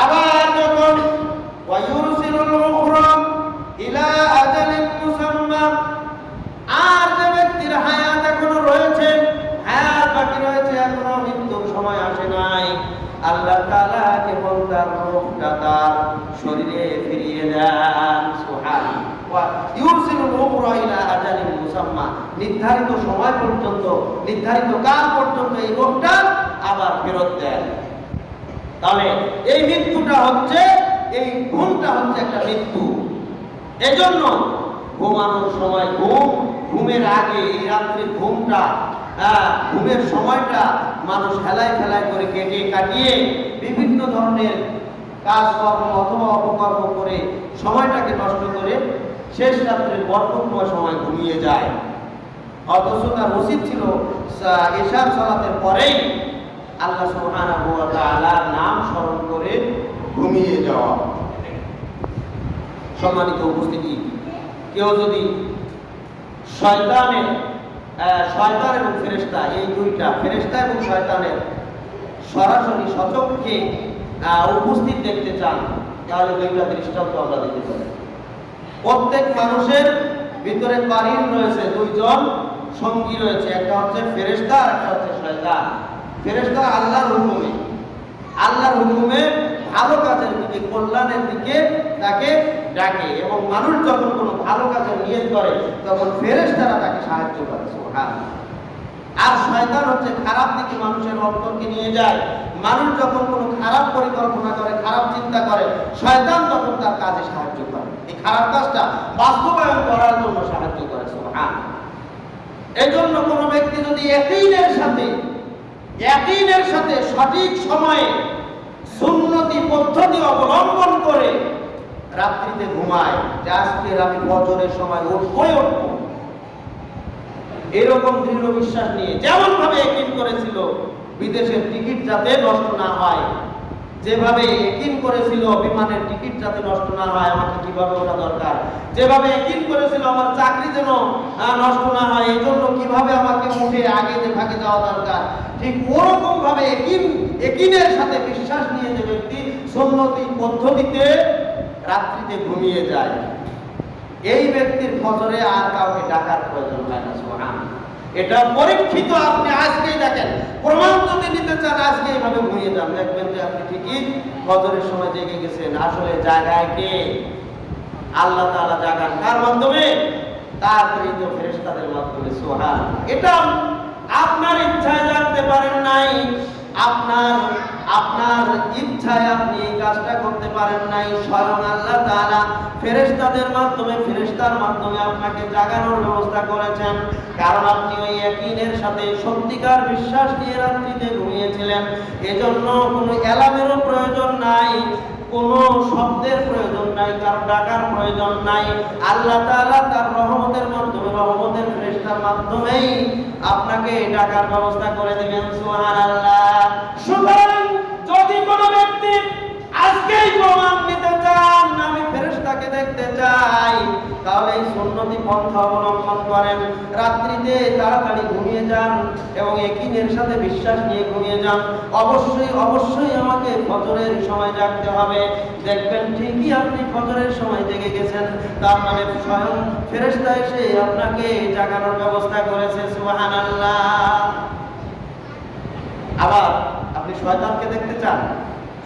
আবার যখন ওয়ায়ুরসিলুল উখরাম ইলা আজালিন মুসাম্মা, আর যে ব্যক্তির হায়াত এখনো রয়েছে, হায়াত বাকি রয়েছে, এখনো মৃত্যুর সময় আসে নাই, আল্লাহ তাআলা কেবল তার রূহটা তার শরীরে ফিরিয়ে দেন। সুবহানাল্লাহ। ওয়া ইউরসিলুল উখরা ইলা আজালিন মুসাম্মা, নির্ধারিত সময় পর্যন্ত, নির্ধারিত কাল পর্যন্ত এই রূহটা আবার ফেরত দেন। তাহলে এই মৃত্যুটা হচ্ছে, এই ঘুমটা হচ্ছে একটা মৃত্যু। এজন্য ঘুমানোর সময় ঘুমের আগে এই রাত্রির ঘুমটা, ঘুমের সময়টা মানুষ হেলায় ফেলায় করে কাটিয়ে বিভিন্ন ধরনের কাজকর্ম অথবা অপকর্ম করে সময়টাকে নষ্ট করে শেষ রাত্রের বরকতময় সময় ঘুমিয়ে যায়। অথচ তার উচিত ছিল এশার সালাতের পরেই আল্লাহ সুবহানাহু ওয়া তাআলার নাম স্মরণ করে ঘুমিয়ে যাওয়া। সম্মানিত উপস্থিতি, কেউ যদি শয়তান এবং ফেরেশতা, এই দুইটা, ফেরেশতা এবং শয়তানের সরাসরি সচক্ষে উপস্থিত দেখতে চান, তাহলে দুইটা দৃষ্টান্ত আমরা দিতে পারি। প্রত্যেক মানুষের ভিতরে কারিন রয়েছে, দুইজন সঙ্গী রয়েছে, একটা হচ্ছে ফেরেশতা আর একটা হচ্ছে শয়তান। ফেরেশতা আল্লাহর হুকুমে ভালো কাজের দিকে, কল্যাণের দিকে তাকে ডাকে, এবং মানুষ যখন কোনো ভালো কাজের নিয়ত করে তখন ফেরেশতারা তাকে সাহায্য করে। সুবহানাল্লাহ। আর শয়তান হচ্ছে খারাপ দিকে মানুষের অন্তরকে নিয়ে যায়। মানুষ যখন কোনো খারাপ পরিকল্পনা করে, খারাপ চিন্তা করে, শয়তান তখন তার কাজে সাহায্য করে, এই খারাপ কাজটা বাস্তবায়ন করার জন্য সাহায্য করে। সুবহানাল্লাহ। এজন্য কোনো ব্যক্তি যদি ইয়াকিনের সাথে সঠিক সময়ে সুন্নতি পদ্ধতি অবলম্বন করে রাত্রিতে ঘুমায়, যে আজকে আমি ফজরের সময় উঠবই উঠবো, এরকম দৃঢ় বিশ্বাস নিয়ে, যেমন ভাবে ইয়াকিন করেছিল বিদেশের টিকিট যাতে নষ্ট না হয়, যেভাবে ইয়াকিন করেছিল বিমানের টিকিট যাতে নষ্ট না হয়, আমাকে কিভাবে ওঠা দরকার, যেভাবে ইয়াকিন করেছিল আমার চাকরি যেন নষ্ট না হয়, এই জন্য কিভাবে আমাকে উঠে আগে যে ভাগে যাওয়া দরকার, ঠিক ওরকম ভাবে ইয়াকিনের সাথে বিশ্বাস নিয়ে যে ব্যক্তি সুন্নতি পদ্ধতিতে রাত্রিতে ঘুমিয়ে যায়, এই ব্যক্তির ফজরে আর কাউকে ডাকার প্রয়োজন হয় না। সুবহানাল্লাহ। এটা পরীক্ষিত। আপনি আজকেই দেখেন, প্রমাণ যদি নিতে চান আজকে এইভাবে ঘুমিয়ে যান, দেখবেন যে আপনি ঠিকই ফজরের সময় জেগে গেছেন। আসলে জাগায় কে? আল্লাহ তাআলা জাগান কার মাধ্যমে? তার প্রেরিত ফেরেশতাদের মাধ্যমে। সুবহানাল্লাহ। এটা আপনার ইচ্ছায় জানতে পারেন নাই, আপনার ইচ্ছায় আপনি এই কাজটা করতে পারেন নাই, স্বয়ং আল্লাহ তাআলা ফেরেশতাদের মাধ্যমে, ফেরেশতার মাধ্যমে আপনাকে জাগানোর ব্যবস্থা করেছেন। কারণ আপনি ওই ইয়াকিনের সাথে সত্যিকার বিশ্বাস নিয়ে রাত্রিতে ঘুমিয়েছিলেন। এজন্য কোনো অ্যালার্মেরও প্রয়োজন নাই, কোনো শব্দের প্রয়োজন নাই, কারো ডাকার প্রয়োজন নাই। আল্লাহ তাআলা তার রহমতের মাধ্যমে, রহমতের ফেরেশতার মাধ্যমেই আপনাকে ডাকার ব্যবস্থা করে দিবেন। সুবহানাল্লাহ। সুতরাং যদি কোনো ব্যক্তি আজকেই প্রমাণ নিতে চান, আমি ফেরেশতাকে দেখতে চাই, তাহলে এই সুন্নতি পন্থা অবলম্বন করেন, রাত্রিতে তাড়াতাড়ি ঘুমিয়ে যান এবং ইয়াকিনের সাথে বিশ্বাস নিয়ে ঘুমিয়ে যান। অবশ্যই অবশ্যই আমাকে ফজরের সময় জাগতে হবে। দেখবেন ঠিকই আপনি ফজরের সময় জেগে গেছেন, তার মানে স্বয়ং ফেরেশতা এসে আপনাকে জাগানোর ব্যবস্থা করেছে। সুবহানাল্লাহ। আবার আপনি শয়তানকে দেখতে চান,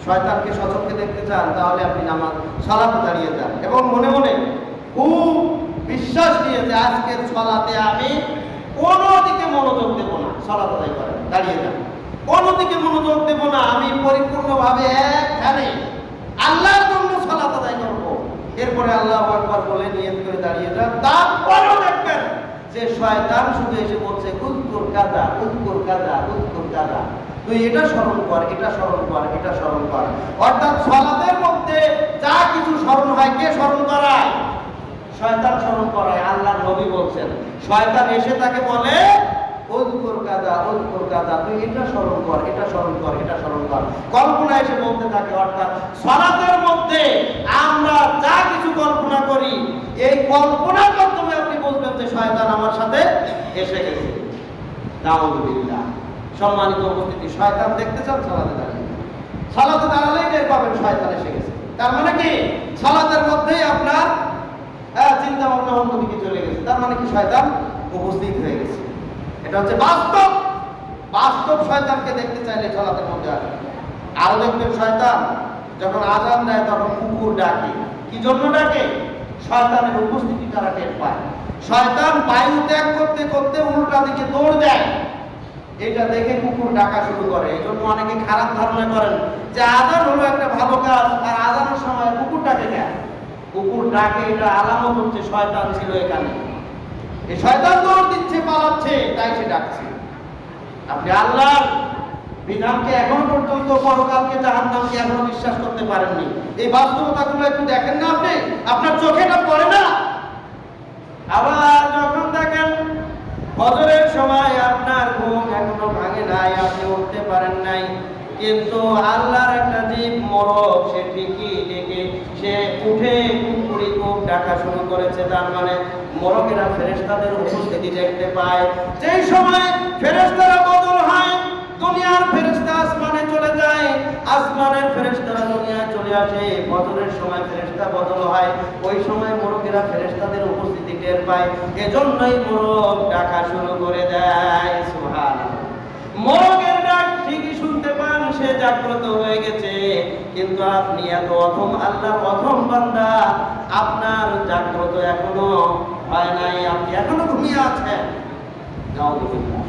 শয়তানকে সচক্ষে দেখতে চান, তাহলে আপনি নামাজ সালাতে দাঁড়িয়ে যান এবং মনে মনে খুব বিশ্বাস নিয়ে যে আজকের সালাতে আমি কোনো দিকে মনোযোগ দেব না। সালাত আদায় করেন, দাঁড়িয়ে যান, কোনো দিকে মনোযোগ দেব না, আমি পরিপূর্ণভাবে একখানে আল্লাহর জন্য সালাত আদায় করব। এরপরে আল্লাহু আকবার বলে নিয়ত করে দাঁড়িয়ে যান। তারপরেও দেখবেন যে শয়তান শুধু এসে বলছে উযকুর কাযা, উযকুর কাযা, উযকুর কাযা, তুই এটা স্মরণ কর, এটা স্মরণ কর, এটা স্মরণ কর। অর্থাৎ সালাতের মধ্যে যা কিছু স্মরণ হয়, কে স্মরণ করায়? শয়তান স্মরণ করায়। আল্লাহর নবী বলছেন শয়তান এসে তাকে বলে উযকুর কাযা, উযকুর কাযা, তুই এটা স্মরণ কর, এটা স্মরণ কর, এটা স্মরণ কর। কল্পনা এসে বলতে থাকে। অর্থাৎ সালাতের মধ্যে আমরা যা কিছু কল্পনা করি, এই কল্পনার মাধ্যমে আপনি বলবেন যে শয়তান আমার সাথে এসে গেছে। নাউযুবিল্লাহ। সম্মানিত উপস্থিতি, শয়তান দেখতে চান সালাতে দাঁড়িয়ে, সালাতে দাঁড়ালেই টের পাবেন শয়তান এসে গেছে। তার মানে কি সালাতের মধ্যেই আপনার চিন্তা ভাবনা অন্যদিকে চলে গেছে। তার মানে কি শয়তান উপস্থিত হয়ে গেছে। এটা হচ্ছে বাস্তব। বাস্তব শয়তানকে দেখতে চাইলে সালাতের মধ্যে আসে। আরো দেখবেন শয়তান যখন আযান দেয় তখন কুকুর ডাকে। কি জন্য ডাকে? শয়তানের উপস্থিতি তারা টের পায়। শয়তান বায়ু ত্যাগ করতে করতে উল্টা দিকে দৌড় দেয়, এটা দেখে কুকুর ডাকা শুরু করে। এই জন্য অনেকে খারাপ ধারণা করেন যে আযান হলো একটা ভালো কাজ, আর আযানের সময় কুকুর ডাকে কেন? কুকুর ডাকে, এটা আলামত হচ্ছে শয়তান ছিল এখানে। এই শয়তান দৌড় দিচ্ছে, পালাচ্ছে, তাই সে ডাকছে। আপনি আল্লাহর বিধানকে এখনো পর্যন্ত, পরকালকে, জাহান্নামকে এখনো বিশ্বাস করতে পারেননি। এই বাস্তবতাগুলো একটু দেখেন না আপনি, আপনার চোখে এটা পড়ে না? আবার যখন দেখেন ফজরের সময় আপনার ঘুম এখনো ভাঙে নাই, আপনি উঠতে পারেন নাই, কিন্তু আল্লাহর একটা জীব মোরগ সে ঠিকই ডেকে সে উঠে কুকুরি খুব ডাকা শুরু করেছে। তার মানে মোরগেরা ফেরেশতাদের উপস্থিতি দেখতে পায়। যেই সময় ফেরেশতারা বদল হয়, দুনিয়ার ফেরেশতা আসমানে চলে যায়, আসমানের ফেরেশতারা দুনিয়ায় চলে আসে, ফজরের সময় ফেরেশতা বদল হয়, ওই সময় মোরগেরা ফেরেশতাদের উপস্থিতি টের পায়। এজন্যই মোরগ ডাকা শুরু করে দেয়। সুবহানাল্লাহ। মোরগের ডাক ঠিকই শুনতে পান, সে জাগ্রত হয়ে গেছে, কিন্তু আপনি এত অধম, আল্লাহর অধম বান্দা, আপনার জাগ্রত এখনো হয় নাই, আপনি এখনো ঘুমিয়ে আছেন। নাউযুবিল্লাহ।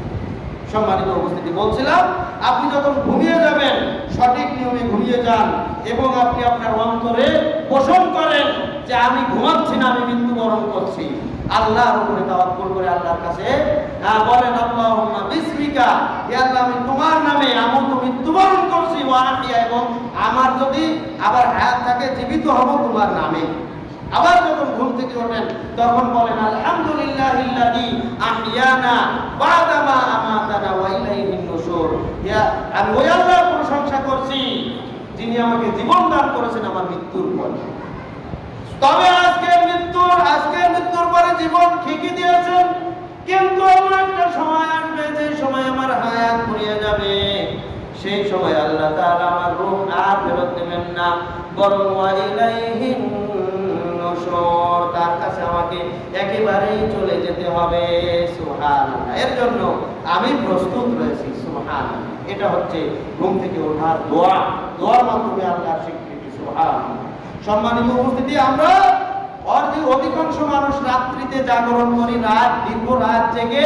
সম্মানিত উপস্থিতি, বলছিলাম আপনি যখন ঘুমিয়ে যাবেন, সঠিক নিয়মে ঘুমিয়ে যান এবং আপনি আপনার অন্তরে পোষণ করেন যে আমি ঘুমাচ্ছি না, আমি মৃত্যুবরণ করছি। আল্লাহর উপরে তাওয়াক্কুল করে আল্লাহর কাছে বলেন আল্লাহুম্মা বিসমিকা, হে আল্লাহ আমি তোমার নামে আমি তো মৃত্যুবরণ করছি, ওয়া আহিয়া, এবং আমার যদি আবার হায়াত থাকে জীবিত হব তোমার নামে। আবার যখন ঘুম থেকে ওঠেন তখন বলেন আলহামদুলিল্লাহিল্লাযী আহিয়ানা বা'দা মা আমাতানা ওয়া ইলাইহিন নুশুর, আমি ওই আল্লাহর প্রশংসা করছি যিনি আমাকে জীবন দান করেছেন আমার মৃত্যুর পরে। তবে আজকের মৃত্যুর পরে জীবন ঠিকই দিয়েছেন, কিন্তু এমন একটা সময় আসবে যে সময় আমার হায়াত ফুরিয়ে যাবে, সেই সময় আল্লাহ তাআলা আমার রূহ আর ফেরত দেবেন না, বরং ওয়া ইলাইহিন নুশুর, তার কাছে আমাকে একেবারেই চলে যেতে হবে। সুবহানাল্লাহ। এর জন্য আমি প্রস্তুত রয়েছি। সুবহানাল্লাহ। এটা হচ্ছে ঘুম থেকে ওঠার দোয়া, দোয়ার মাধ্যমে আল্লাহর স্বীকৃতি। সুবহানাল্লাহ। সম্মানিত উপস্থিতি, আমরা অধিকাংশ মানুষ রাত্রিতে জাগরণ করি, দীর্ঘ রাত জেগে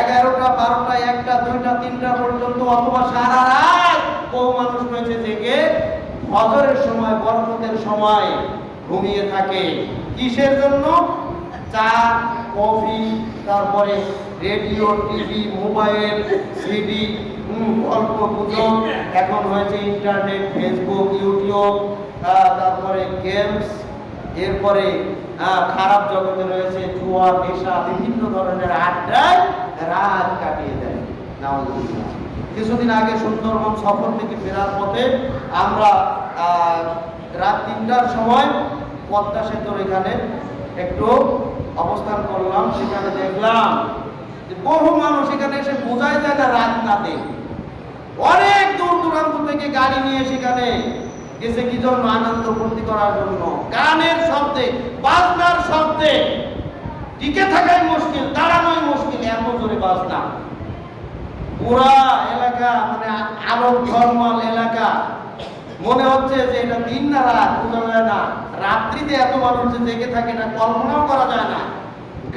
11টা 12টা 1টা 2টা 3টা পর্যন্ত, অথবা সারা রাত বহু মানুষ রয়েছে জেগে ফজরের সময়, বরকতের সময় ঘুমিয়ে থাকে। কিসের জন্য? চা, কফি, তারপরে রেডিও, টিভি, মোবাইল, সিডি, গল্প গুজব, এখন হয়েছে ইন্টারনেট, ফেসবুক, ইউটিউব, তারপরে গেমস, এরপরে খারাপ জগতে রয়েছে জুয়া, নেশা, বিভিন্ন ধরনের আড্ডায় রাত কাটিয়ে দেয়। নাউযুবিল্লাহ। কিছুদিন আগে সুন্দরবন সফর থেকে ফেরার পথে আমরা রাত 3টার সময় পদ্মা সেতুর এখানে একটু অবস্থান করলাম, সেখানে দেখলাম যে বহু মানুষ এখানে এসে বোঝাই যায় না রাত নাতে, অনেক দূর দূরান্ত থেকে গাড়ি নিয়ে সেখানে গেছে কি জন্য? আনন্দ ফুর্তি করার জন্য। গানের শব্দে, বাজনার শব্দে টিকে থাকাই মুশকিল, দাঁড়ানোই মুশকিল, এত জোরে বাজনা। পুরা এলাকা মানে আরব ধর্মাল এলাকা, মনে হচ্ছে যে এটা দিন না রাত বোঝা যায় না। রাত্রিতে এত মানুষ যে জেগে থাকে এটা কল্পনাও করা যায় না।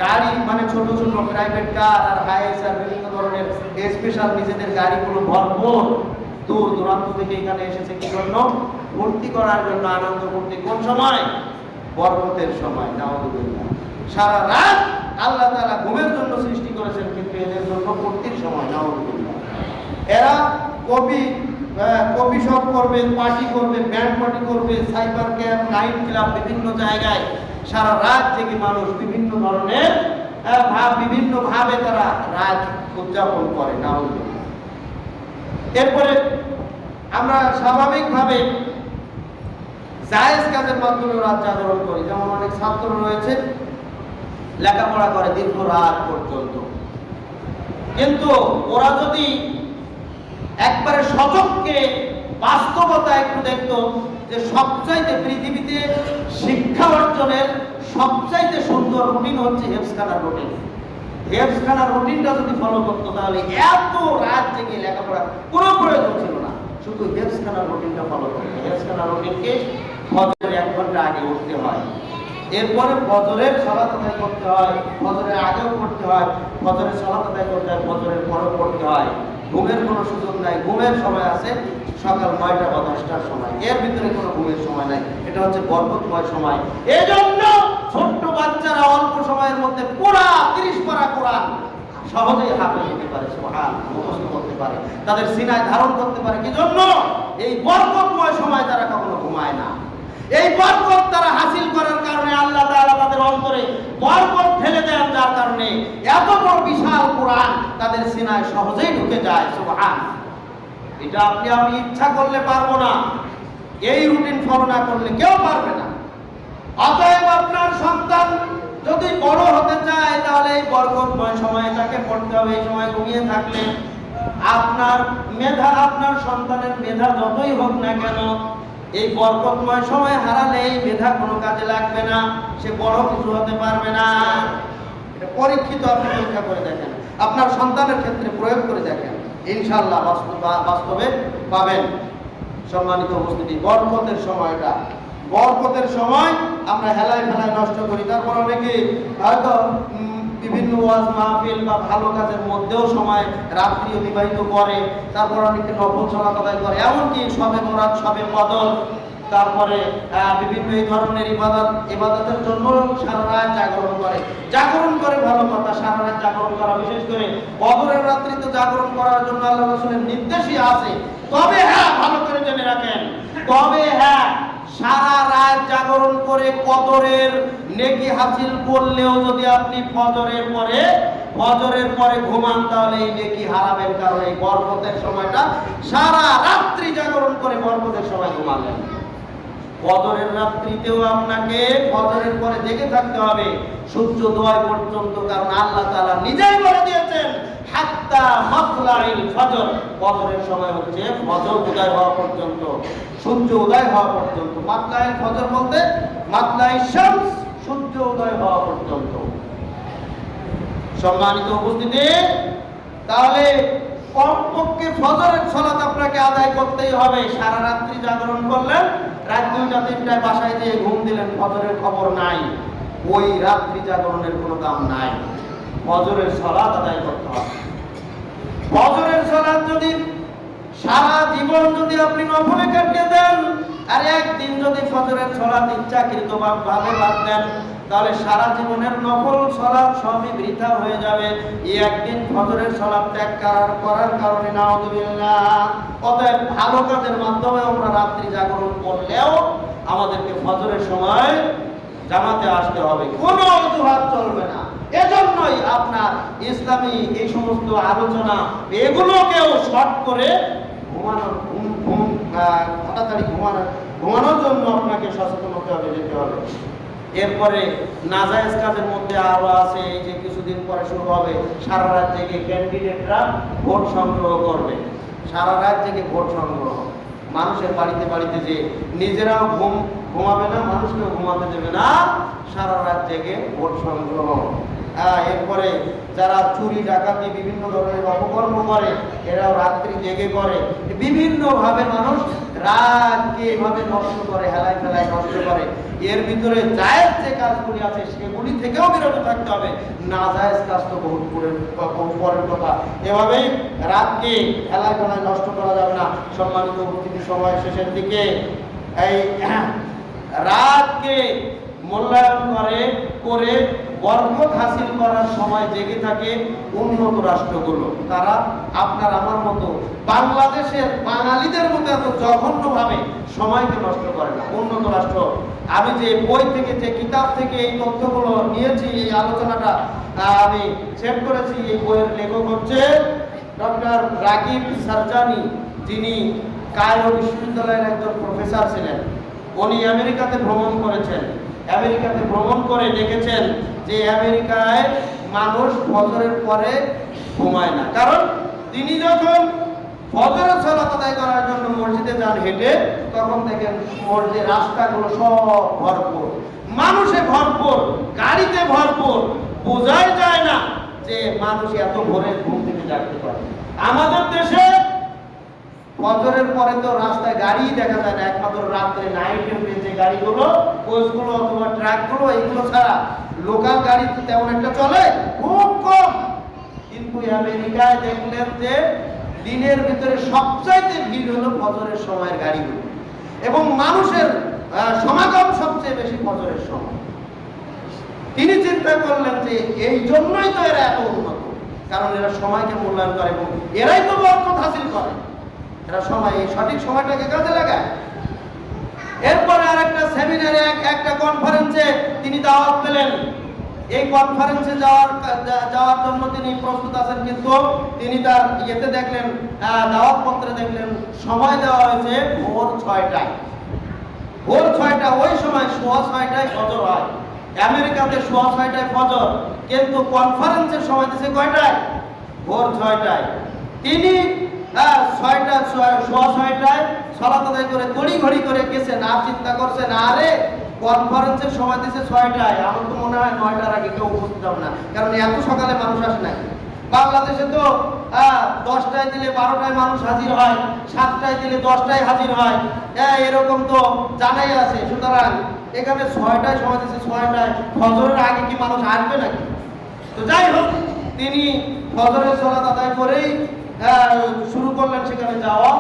গাড়ি মানে ছোট ছোট প্রাইভেট কার আর হাইস আর বিভিন্ন ধরনের স্পেশাল নিজেদের গাড়িগুলো ভরপুর, দূর দূরান্ত থেকে এখানে এসেছে কি জন্য? ফুর্তি করার জন্য, আনন্দ ফুর্তি। কোন সময়? বরকতের সময়। নাউযুবিল্লাহ। সারা রাত আল্লাহ তাআলা ঘুমের জন্য সৃষ্টি করেছেন, কিন্তু এদের জন্য ফুর্তির সময়। নাউযুবিল্লাহ। এরা কফি শপ করবে, পার্টি করবে, ব্যান্ড পার্টি করবে, সাইবার ক্যাম্প, নাইট ক্লাব, বিভিন্ন জায়গায় সারা রাত জেগে মানুষ বিভিন্ন ধরনের বিভিন্ন ভাবে তারা রাত উদযাপন করে। নাউযুবিল্লাহ। এরপরে আমরা স্বাভাবিকভাবে জায়েজ কাজের মাধ্যমে রাত জাগরণ করি। যেমন অনেক ছাত্র রয়েছে লেখাপড়া করে দীর্ঘ রাত পর্যন্ত, কিন্তু ওরা যদি একবারে সচক্ষে বাস্তবতা একটু দেখতো যে সবচাইতে পৃথিবীতে শিক্ষা অর্জনের সবচাইতে সুন্দর রুটিন হচ্ছে হেফজখানার রুটিন। হেফজখানার রুটিনটা যদি ফলো করতো তাহলে এত রাত জেগে লেখাপড়া কোনো প্রয়োজন ছিল না। শুধু হেফজখানার রুটিনটা ফলো করতো। হেফজখানার রুটিনকে ফজরের 1 ঘন্টা আগে উঠতে হয়, এরপরে ফজরের সালাত আদায় করতে হয়, ফজরের আগেও পড়তে হয়, ফজরের সালাত আদায় করতে হয়, ফজরের পরেও পড়তে হয়। ঘুমের কোনো সুযোগ নাই। ঘুমের সময় আছে সকাল 9টা বা 10টার সময়, এর ভিতরে কোনো ঘুমের সময় নাই। এটা হচ্ছে বরকতময় সময়। এজন্য ছোট্ট বাচ্চারা অল্প সময়ের মধ্যে পুরা 30 পারা কোরআন সহজেই হাফেজ হতে পারে, সুবহানাল্লাহ, মুখস্থ করতে পারে, তাদের সিনায় ধারণ করতে পারে। কি জন্য? এই বরকতময় সময় তারা কখনো ঘুমায় না। এই বরকত তারা হাসিল করার কারণে আল্লাহ তাআলা তাদের অন্তরে বরকত ঢেলে দেন, যার কারণে এত বড় বিশাল কোরআন তাদের সিনায় সহজেই ঢুকে যায়। সুবহানাল্লাহ। এটা আমি ইচ্ছা করলে পারবো না, এই রুটিন ফলো না করলে কেউ পারবে না। অতএব আপনার সন্তান যদি বড় হতে চায় তাহলে এই বরকতময় সময়টাকে পড়তে হবে। এই সময় ঘুমিয়ে থাকলে আপনার সন্তানের মেধা যতই হোক না কেন, এই বরকতময় সময় হারালে এই মেধা কোনো কাজে লাগবে না, সে বড় কিছু হতে পারবে না। এটা পরীক্ষিত। আপনি পরীক্ষা করে দেখেন, আপনার সন্তানের ক্ষেত্রে প্রয়োগ করে দেখেন, ইনশাআল্লাহ বাস্তবে পাবেন। সম্মানিত উপস্থিতি, বরকতের সময় আমরা হেলায় ফেলায় নষ্ট করি। তারপর অনেকে হয়তো বিভিন্ন ওয়াজ মাহফিল বা ভালো কাজের মধ্যেও সময় রাত্রি অতিবাহিত করে, তারপর অনেকে নফল সালাত আদায় করে, এমনকি শবে বরাত, শবে কদর, তারপরে বিভিন্ন এই ধরনের ইবাদতের জন্য সারা রাত জাগরণ করে ভালো কথা। সারা রাত জাগরণ করা, বিশেষ করে কদরের রাত্রিতে জাগরণ করার জন্য আল্লাহ রাসূলের নির্দেশই আছে। তবে হ্যাঁ, ভালো করে জেনে রাখেন, তবে হ্যাঁ, সারা রাত জাগরণ করে কদরের নেকি হাসিল করলেও যদি আপনি ফজরের পরে ঘুমান তাহলে এই নেকি হারাবেন। কারণ এই বরকতের সময়টা সারা রাত্রি জাগরণ করে বরকতের সময় ঘুমালেন। ফজরের রাত্রিতেও আপনাকে ফজরের পরে জেগে থাকতে হবে সূর্যোদয় পর্যন্ত, কারণ আল্লাহ তাআলা নিজেই বলে দিয়েছেন হাত্তা মাতলাইল ফজর। ফজরের সময় হচ্ছে ফজর উদয় হওয়া পর্যন্ত, সূর্য উদয় হওয়া পর্যন্ত। মাতলাইল ফজর বলতে মাতলাইল শামস, সূর্য উদয় হওয়া পর্যন্ত। সম্মানিত উপস্থিতি, তাহলে কমপক্ষে ফজরের সালাত আপনাকে আদায় করতেই হবে। সারা রাত্রি জাগরণ করলেন, রাত 2টা 3টায় বাসায় দিয়ে ঘুম দিলেন, ফজরের খবর নাই, ওই রাত্রি জাগরণের কোনো দাম নাই। ফজরের সালাত আদায় করতে হবে। ফজরের সালাত যদি সারা জীবন যদি আপনি নফলে কাটিয়ে দেন, আর একদিন যদি ফজরের সালাত ইচ্ছাকৃত ভাবে বাদ দেন, তাহলে সারা জীবনের নফল সালাত সবই বৃথা হয়ে যাবে এই একদিন ফজরের সালাত ত্যাগ করার কারণে। নাউযুবিল্লাহ। অতএব ভালো কাজের মাধ্যমে আমরা রাত্রি জাগরণ করলেও আমাদেরকে ফজরের সময় জামাতে আসতে হবে, কোনো অজুহাত চলবে না। এজন্যই আপনার ইসলামী এই সমস্ত আলোচনা এগুলোকেও শর্ট করে তাড়াতাড়ি ঘুমানোর জন্য আপনাকে সচেতন হতে হবে, যেতে হবে। এরপরে নাজায়েজ কাজের মধ্যে আরো আছে, এই যে কিছুদিন পরে শুরু হবে, সারা রাত জেগে ক্যান্ডিডেটরা ভোট সংগ্রহ করবে। সারা রাত জেগে ভোট সংগ্রহ, মানুষের বাড়িতে বাড়িতে যে নিজেরাও ঘুমাবে না, মানুষকেও ঘুমাতে দেবে না, সারা রাত জেগে ভোট সংগ্রহ। এরপরে যারা চুরি ডাকাতি বিভিন্ন ধরনের অপকর্ম করে, এরাও রাত্রি জেগে করে। বিভিন্নভাবে মানুষ রাতকে এভাবে নষ্ট করে, হেলায় ফেলায় নষ্ট করে। এর ভিতরে জায়েজ যে কাজগুলি আছে সেগুলি থেকেও বিরত থাকতে হবে, না জায়েজ কাজ তো বহু পরের কথা। এভাবেই রাতকে হেলায় ফেলায় নষ্ট করা যাবে না। সম্মানিত উপস্থিতি, সময় শেষের দিকে এই রাতকে মূল্যায়ন করে বরকত হাসিল করার সময় জেগে থাকে উন্নত রাষ্ট্রগুলো। তারা আপনার আমার মতো বাংলাদেশের বাঙালিদের মতো এত জঘন্যভাবে সময়কে নষ্ট করে না। উন্নত রাষ্ট্র, আমি যে বই থেকে, যে কিতাব থেকে এই তথ্যগুলো নিয়েছি, এই আলোচনাটা আমি সেভ করেছি, এই বইয়ের লেখক হচ্ছে ডক্টর রাগিব সারজানি, যিনি কায়রো বিশ্ববিদ্যালয়ের একজন প্রফেসর ছিলেন। উনি আমেরিকাতে ভ্রমণ করেছেন। আমেরিকাতে ভ্রমণ করে দেখেছেন যে আমেরিকায় মানুষ ফজরের পরে ঘুমায় না। কারণ তিনি যখন ফজরের সালাত আদায় করার জন্য মসজিদে যান হেঁটে, তখন দেখেন মসজিদের রাস্তাগুলো সব ভরপুর, মানুষে ভরপুর, গাড়িতে ভরপুর। বোঝাই যায় না যে মানুষ এত ভোরে ঘুম থেকে জাগতে পারে। আমাদের দেশে ফজরের পরে তো রাস্তায় গাড়ি দেখা যায় না, একমাত্র রাত্রে নাইটে যে গাড়িগুলো, কোচগুলো অথবা ট্রাকগুলো, এগুলো ছাড়া লোকাল গাড়ি তো তেমন একটা চলে খুব কম। কিন্তু আমেরিকায় দেখলেন যে দিনের ভিতরে সবচাইতে ভিড় হলো ফজরের সময়ের গাড়িগুলো, এবং মানুষের সমাগম সবচেয়ে বেশি ফজরের সময়। তিনি চিন্তা করলেন যে এই জন্যই তো এরা এত উন্নত, কারণ এরা সময়কে মূল্যায়ন করে এবং এরাই তো বরকত হাসিল করে। এরা সময়, এই সঠিক সময়টাকে কাজে লাগায়। এরপরে আরেকটা সেমিনারে, একটা কনফারেন্সে তিনি দাওয়াত পেলেন। এই কনফারেন্সে যাওয়ার জন্য তিনি প্রস্তুত আছেন, কিন্তু তিনি তার ইয়েতে দেখলেন, দাওয়াত পত্রে দেখলেন সময় দেওয়া হয়েছে ভোর 6টায়। ভোর 6টা, ওই সময় 6:15 ফজর হয়। আমেরিকাতে 6:15 ফজর, কিন্তু কনফারেন্সের সময় দিয়েছে কয়টায়? ভোর 6টায়। তিনি 6:15 সালাত আদায় করে তড়িঘড়ি করে গেছেন, আর চিন্তা করছেন আরে কনফারেন্সের সময় দিয়েছে 6টায়, আমার তো মনে হয় 9টার আগে কেউ উপস্থিত হবে না, কারণ এত সকালে মানুষ আসে না। বাংলাদেশে তো 10টায় দিলে 12টায় মানুষ হাজির হয়, 7টায় দিলে 10টায় হাজির হয়, এরকম তো জানাই আছে। সুতরাং এখানে 6টায় সময় দিয়েছে, 6টায়, ফজরের আগে কি মানুষ আসবে নাকি? তো যাই হোক, তিনি ফজরের সালাত আদায় করেই শুরু করলেন সেখানে যাওয়া।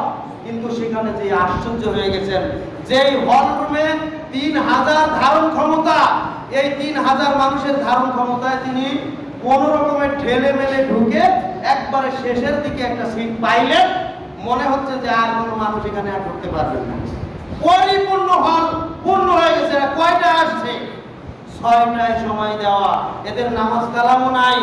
কিন্তু সেখানে যে আশ্চর্য হয়ে গেছেন, যেই হল রুমে 3000 ধারণ ক্ষমতা, এই 3000 মানুষের ধারণ ক্ষমতায় তিনি কোন রকমের ঠেলে মেলে ঢুকে একবারে শেষের দিকে একটা সিট পাইলেন। মনে হচ্ছে যে আর কোনো মানুষ এখানে আর ঢুকতে পারবেন না, পরিপূর্ণ হল পূর্ণ হয়ে গেছে। কয়টা আসছে? 6টায় সময় দেওয়া। এদের নামাজ কালামও নাই,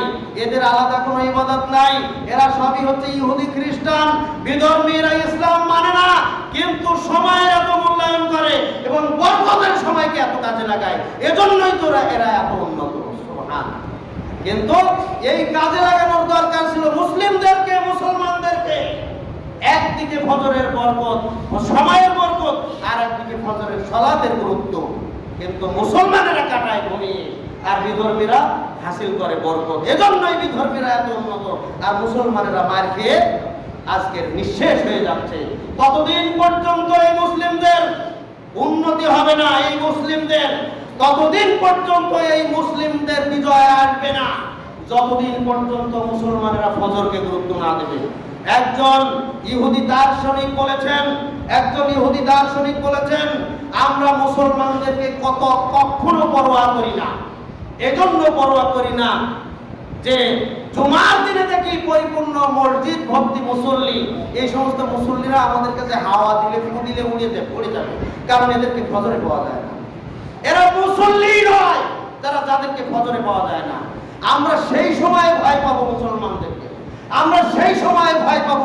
এদের আলাদা কোনো ইবাদত নাই, এরা সবই হচ্ছে ইহুদি খ্রিস্টান বিধর্মী, এরা ইসলাম মানে না, কিন্তু সময়ের এত মূল্যায়ন করে এবং বরকতের সময়কে এত কাজে লাগায়। এজন্যই তো এরা এত উন্নত। সুবহানাল্লাহ। কিন্তু এই কাজে লাগানোর দরকার ছিল মুসলিমদেরকে, মুসলমানদেরকে। একদিকে ফজরের বরকত, সময়ের বরকত, আর একদিকে ফজরের সালাতের গুরুত্ব, কিন্তু মুসলমানেরা কাটায় ঘুমিয়ে, আর বিধর্মীরা হাসিল করে বরকত। এজন্যই বিধর্মীরা এত উন্নত, আর মুসলমানেরা মার খেয়ে আজকে নিঃশেষ হয়ে যাচ্ছে। ততদিন পর্যন্ত এই মুসলিমদের উন্নতি হবে না, এই মুসলিমদের ততদিন পর্যন্ত এই মুসলিমদের বিজয় আসবে না, যতদিন পর্যন্ত মুসলমানেরা ফজরকে গুরুত্ব না দেবে। একজন ইহুদি দার্শনিক বলেছেন, আমরা মুসলমানদেরকে কখনো পরোয়া করি না। এজন্য পরোয়া করি না যে জুমার দিনে দেখি পরিপূর্ণ মসজিদ ভর্তি মুসল্লি, এই সমস্ত মুসল্লিরা আমাদের কাছে হাওয়া দিলে, ফু দিলে উড়ে যাবে, কারণ এদেরকে ফজরে পাওয়া যায় না। এরা মুসল্লি নয় যাদেরকে ফজরে পাওয়া যায় না। আমরা সেই সময় ভয় পাবো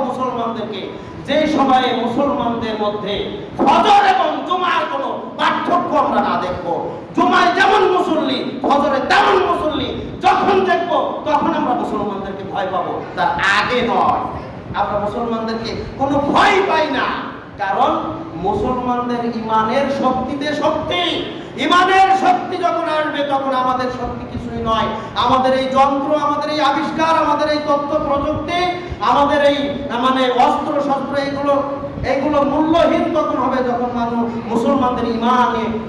মুসলমানদেরকে, যেই সময়ে মুসলমানদের মধ্যে ফজর এবং জুমার কোনো পার্থক্য আমরা না দেখবো। জুমায় যেমন ফজরে তেমন মুসল্লি, যখন দেখবো তখন আমরা মুসলমানদেরকে ভয় পাবো, তার আগে নয়। আমরা মুসলমানদেরকে কোনো ভয় পাই না, কারণ মুসলমানদের ইমানের শক্তিতে শক্তি। ইমানের শক্তি যখন আসবে তখন আমাদের শক্তি কিছুই নয়। আমাদের এই যন্ত্র, আমাদের এই আবিষ্কার, আমাদের এই তথ্য প্রযুক্তি, আমাদের এই অস্ত্র শস্ত্র, এইগুলো মূল্যহীন তখন হবে যখন মানুষ মুসলমানদের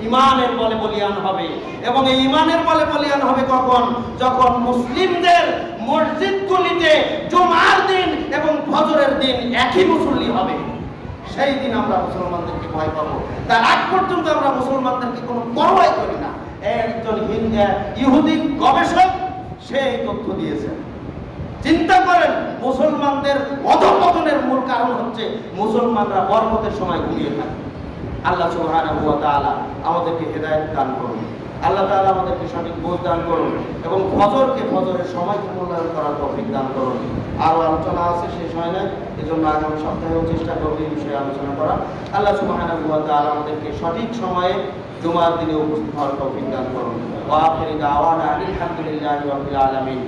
ইমানের বলে বলিয়ান হবে। এবং এই ইমানের বলে বলিয়ান হবে কখন? যখন মুসলিমদের মসজিদগুলিতে জুমার দিন এবং ফজরের দিন একই মুসল্লি হবে, সেই দিন আমরা মুসলমানদেরকে ভয় পাবো। তার আগ পর্যন্ত আমরা মুসলমানদেরকে কোনো পরোয়াই করি না। একজন ইহুদি গবেষক সেই তথ্য দিয়েছেন। চিন্তা করেন, মুসলমানদের অধঃপতনের মূল কারণ হচ্ছে মুসলমানরা বরকতের সময় ঘুমিয়ে থাকে। আল্লাহ সুবহানাহু ওয়া তাআলা আমাদেরকে হেদায়েত দান করুন। আল্লাহ তাআলা আমাদেরকে সঠিক বোঝ দান করুন এবং ফজরের সময়কে মূল্যায়ন করার তৌফিক দান করুন। আরও আলোচনা আছে, শেষ হয় না, এজন্য আগামী সপ্তাহেও চেষ্টা করব এই বিষয়ে আলোচনা করা। আল্লাহ সুবহানাহু ওয়া তাআলা আমাদেরকে সঠিক সময়ে জুমার দিনে উপস্থিত হওয়ার তৌফিক দান করুন। ওয়া আখিরু দাওয়ানা আলহামদুলিল্লাহি রাব্বিল আলামিন।